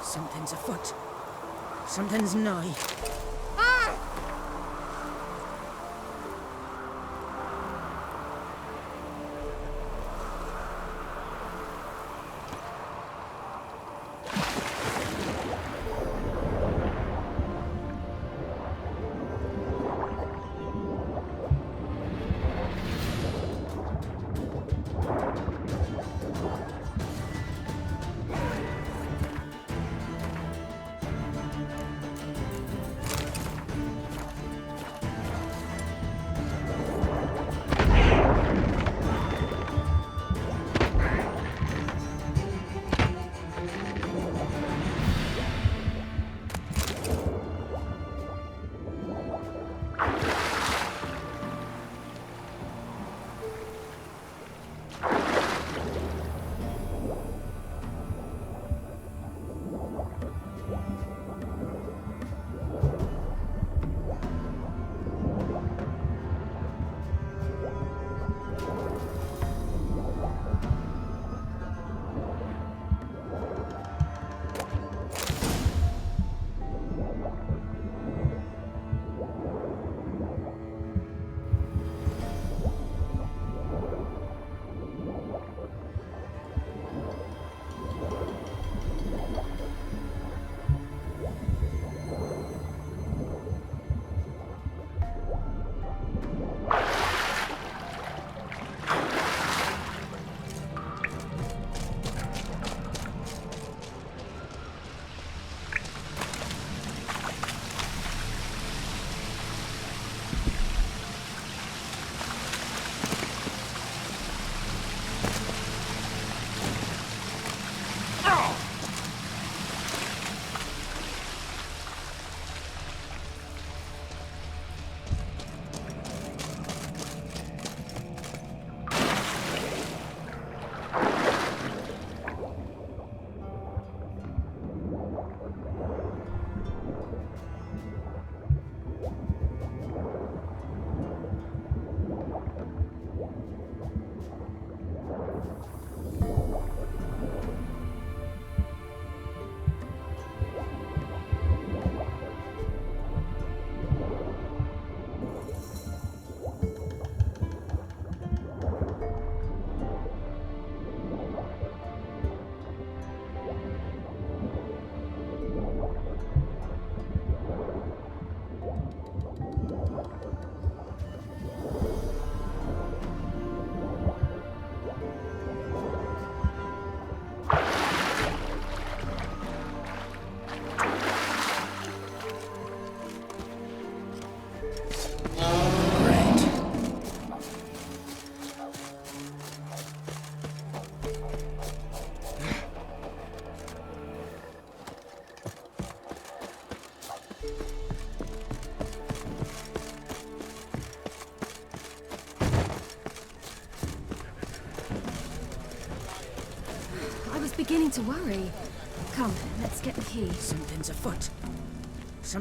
R: Something's afoot. Something's nigh.
F: was beginning to worry. Come, let's get the key.
R: Something's afoot.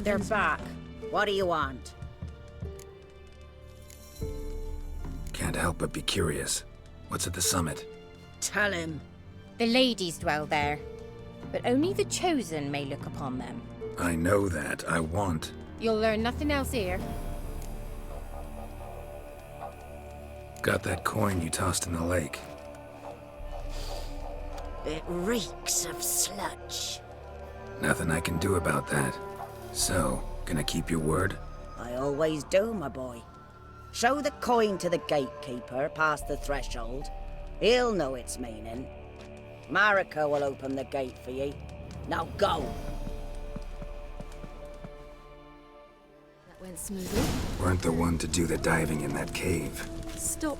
R: They're back. What do you want?
B: Can't help but be curious. What's at the summit?
R: Tell him.
U: The ladies dwell there, but only the chosen may look upon them.
B: I know that. I want.
U: You'll learn nothing else here.
B: Got that coin you tossed in the lake.
R: It reeks of sludge.
B: Nothing I can do about that. So, gonna keep your word?
R: I always do, my boy. Show the coin to the gatekeeper past the threshold. He'll know its meaning. Marika will open the gate for ye. Now go!
F: That went smoothly.
B: Weren't the one to do the diving in that cave.
F: Stop.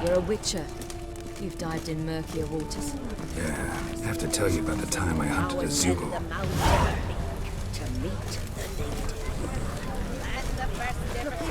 F: You're a witcher. You've dived in murkier waters.
B: Yeah, have to tell you about the time I hunted a Zugel.
R: To meet the lady. That's the first difference.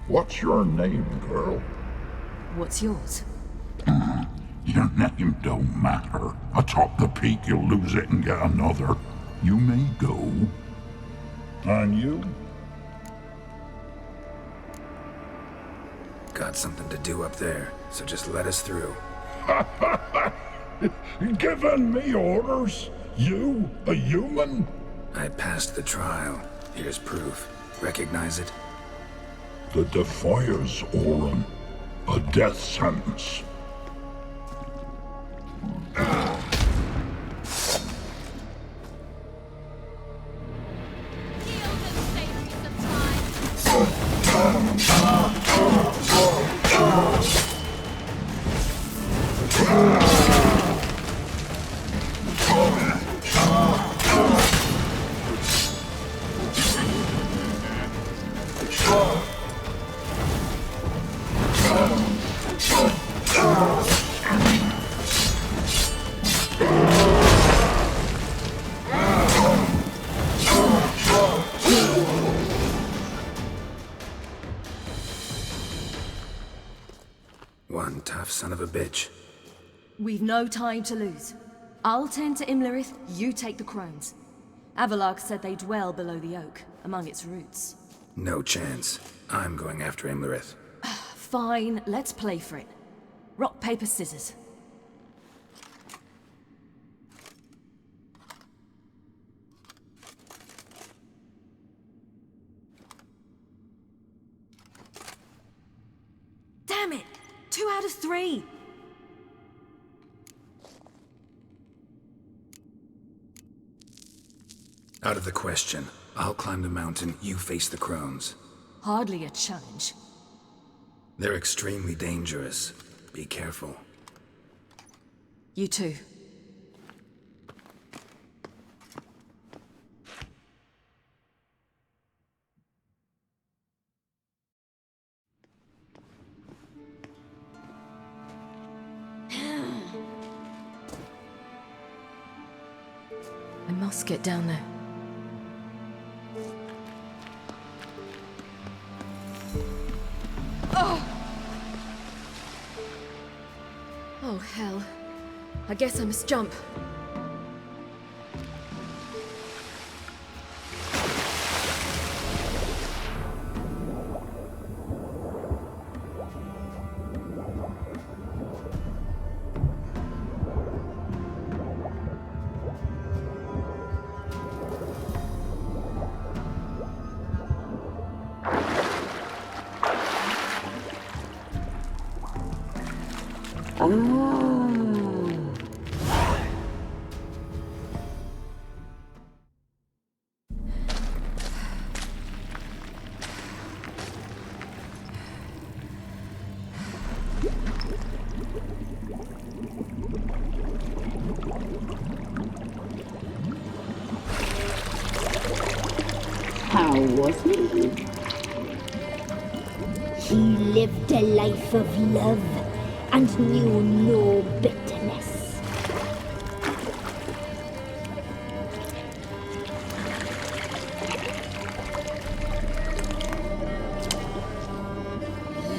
J: What's your name, girl?
F: What's yours?
J: Your name don't matter. Atop the peak, you'll lose it and get another. You may go. And you?
B: Got something to do up there, so just let us through.
J: Giving me orders? You, a human?
B: I passed the trial. Here's proof. Recognize it?
J: The Defier's Orin. A death sentence.
B: One tough son of a bitch.
F: We've no time to lose. I'll tend to Imlerith, you take the crones. Avalark said they dwell below the oak, among its roots.
B: No chance. I'm going after Imlerith.
F: Fine, let's play for it. Rock, paper, scissors. Damn it! 2 out of 3!
B: Out of the question. I'll climb the mountain, you face the crones.
F: Hardly a challenge.
B: They're extremely dangerous. Be careful.
F: You too. I must get down there. Oh, hell. I guess I must jump.
M: How was he? He lived a life of love and knew no bitterness.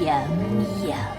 M: Yum, yum.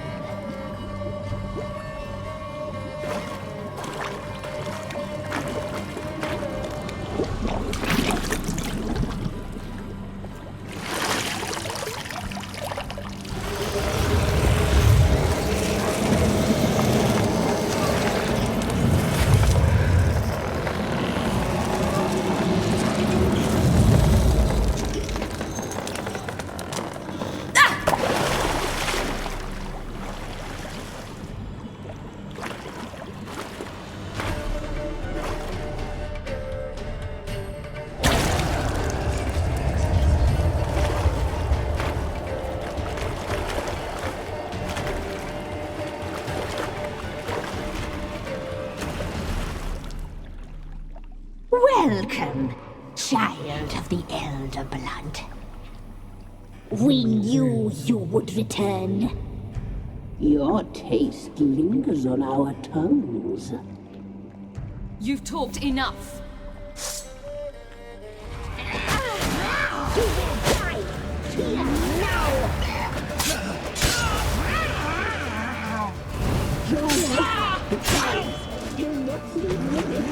M: Welcome, child of the Elder Blood. We knew you would return. Your taste lingers on our tongues.
F: You've talked enough.
M: You will die here now! Your life decides you'll not leave with it.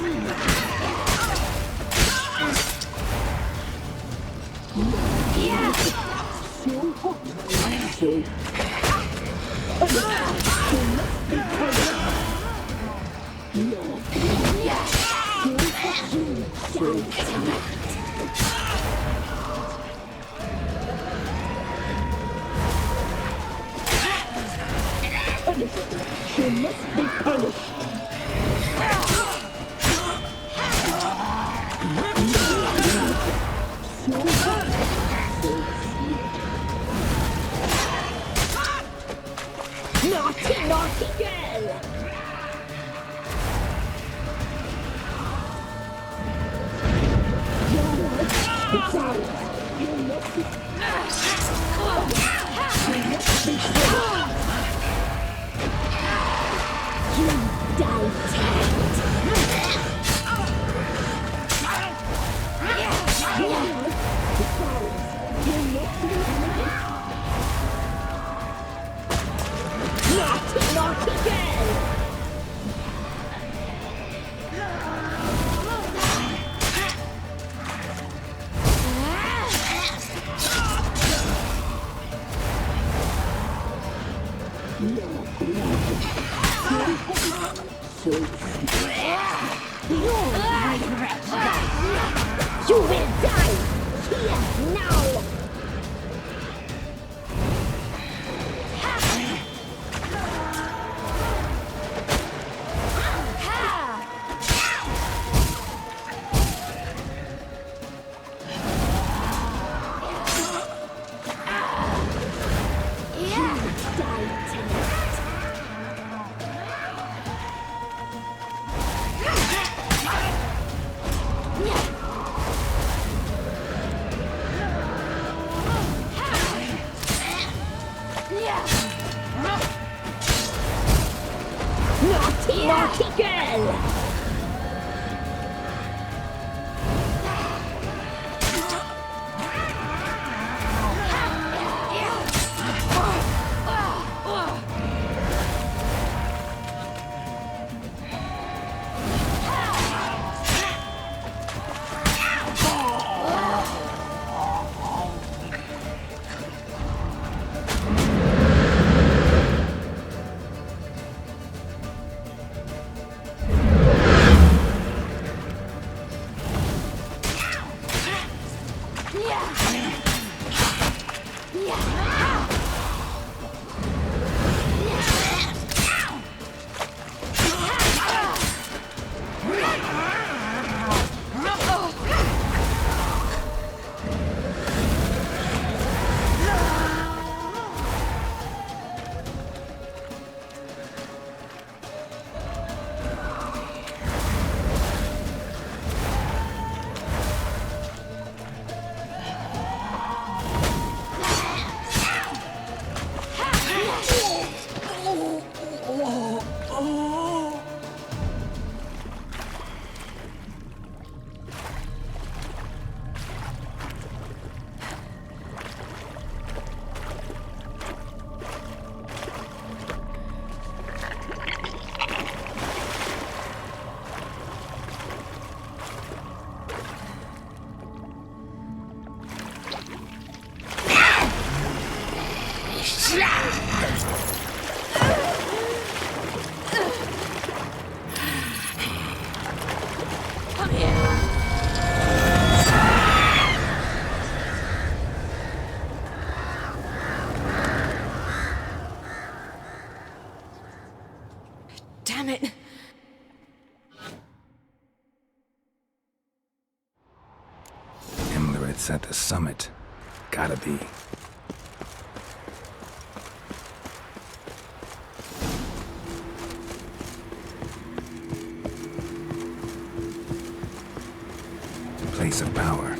M: So hot, so... She must be punished. Naughty, naughty girl! It's out! You must be... You die, Naughty, naughty girl! You'll regret that! You will die here now!
B: It's at the summit. Gotta be. Place of power.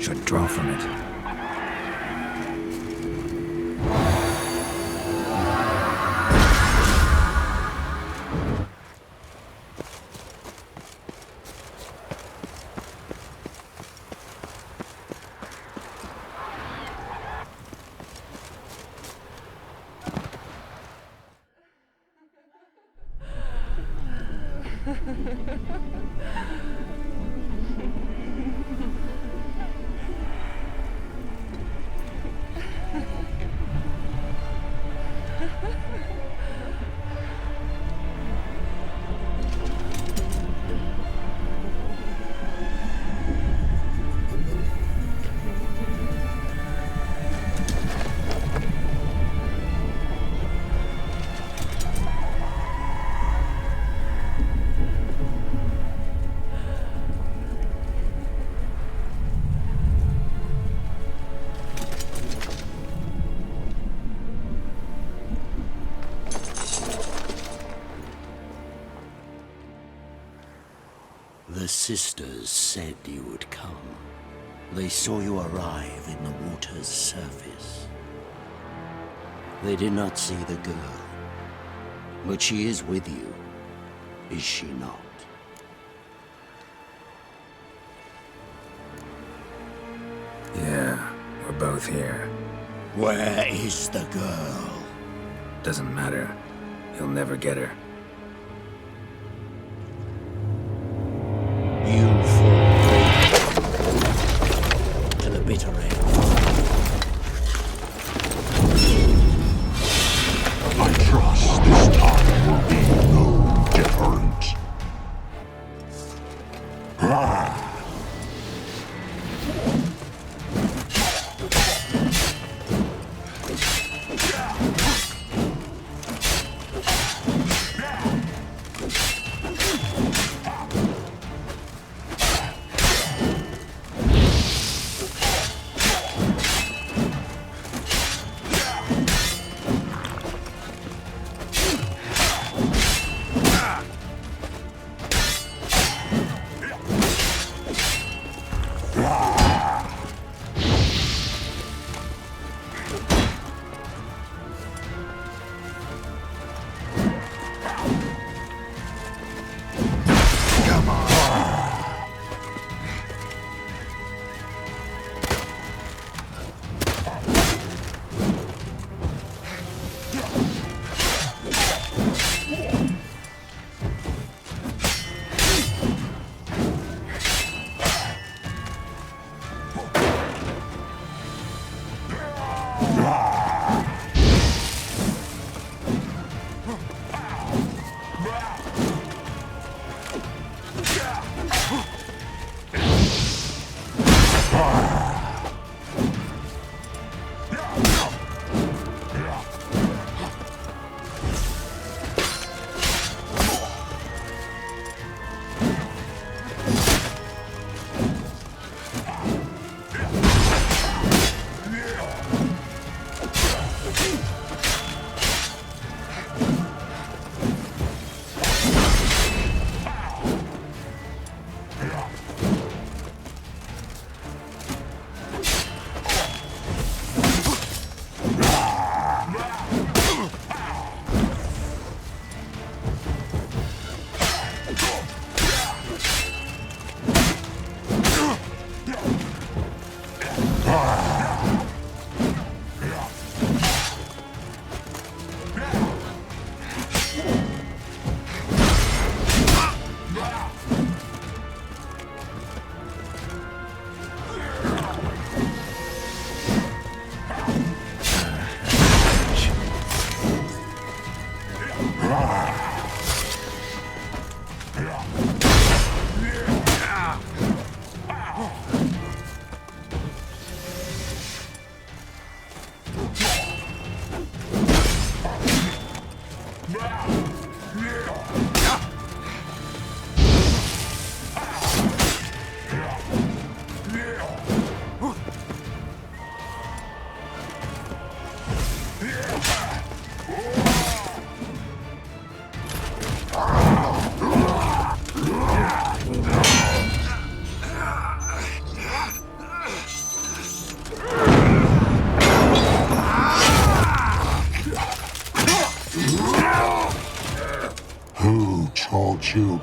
B: Should draw from it.
H: The sisters said you would come. They saw you arrive in the water's surface. They did not see the girl. But she is with you, is she not?
B: Yeah, we're both here.
H: Where is the girl?
B: Doesn't matter. You'll never get her.
H: You fall to the bitter end.
J: I trust this time will be no different.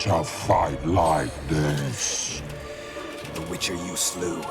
J: to fight like this.
B: The Witcher you slew.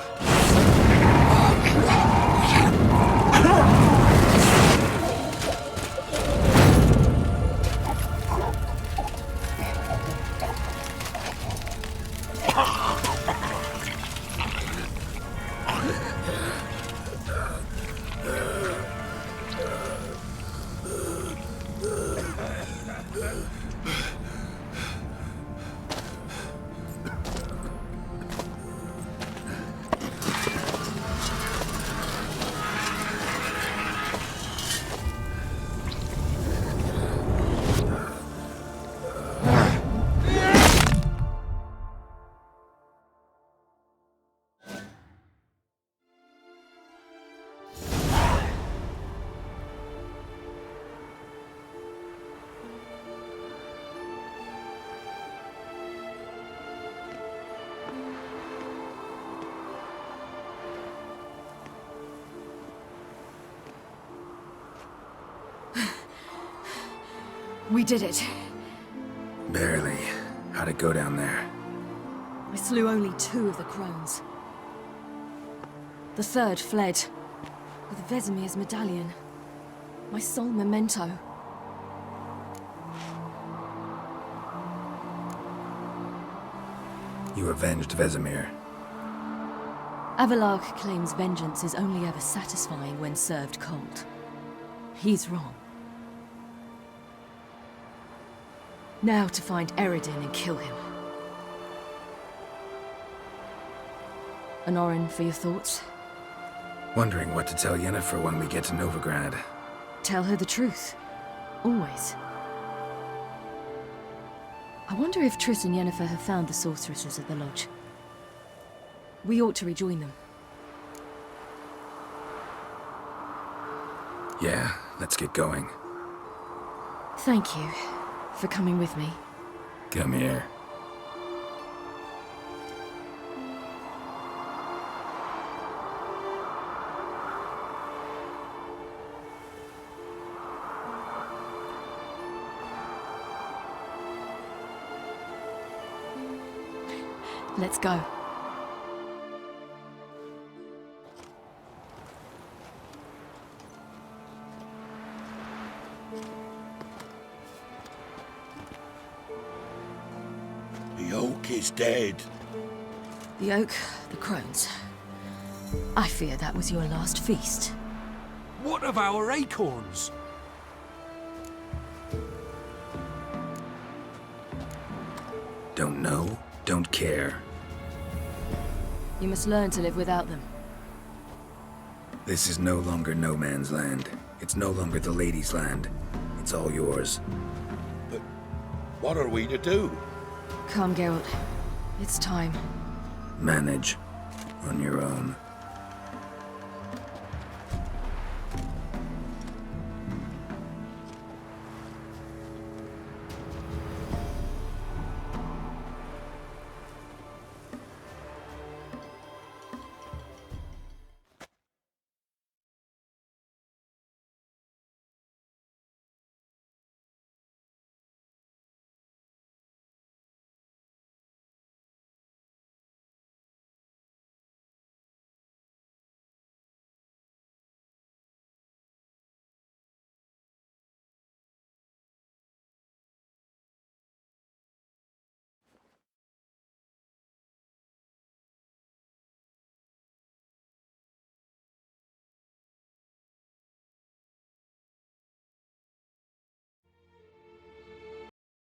F: We did it.
B: Barely. How'd it go down there?
F: I slew only 2 of the crones. The third fled, with Vesemir's medallion. My sole memento.
B: You avenged Vesemir.
F: Avalark claims vengeance is only ever satisfying when served cold. He's wrong. Now to find Eredin and kill him. Honorin, for your thoughts?
B: Wondering what to tell Yennefer when we get to Novigrad.
F: Tell her the truth. Always. I wonder if Triss and Yennefer have found the sorceresses at the lodge. We ought to rejoin them.
B: Yeah, let's get going.
F: Thank you for coming with me.
B: Come here.
F: Let's go.
P: The oak is dead.
F: The oak, the crones. I fear that was your last feast.
L: What of our acorns?
B: Don't know, don't care.
F: You must learn to live without them.
B: This is no longer no man's land. It's no longer the lady's land. It's all yours.
P: But what are we to do?
F: Come, Geralt. It's time.
B: Manage on your own.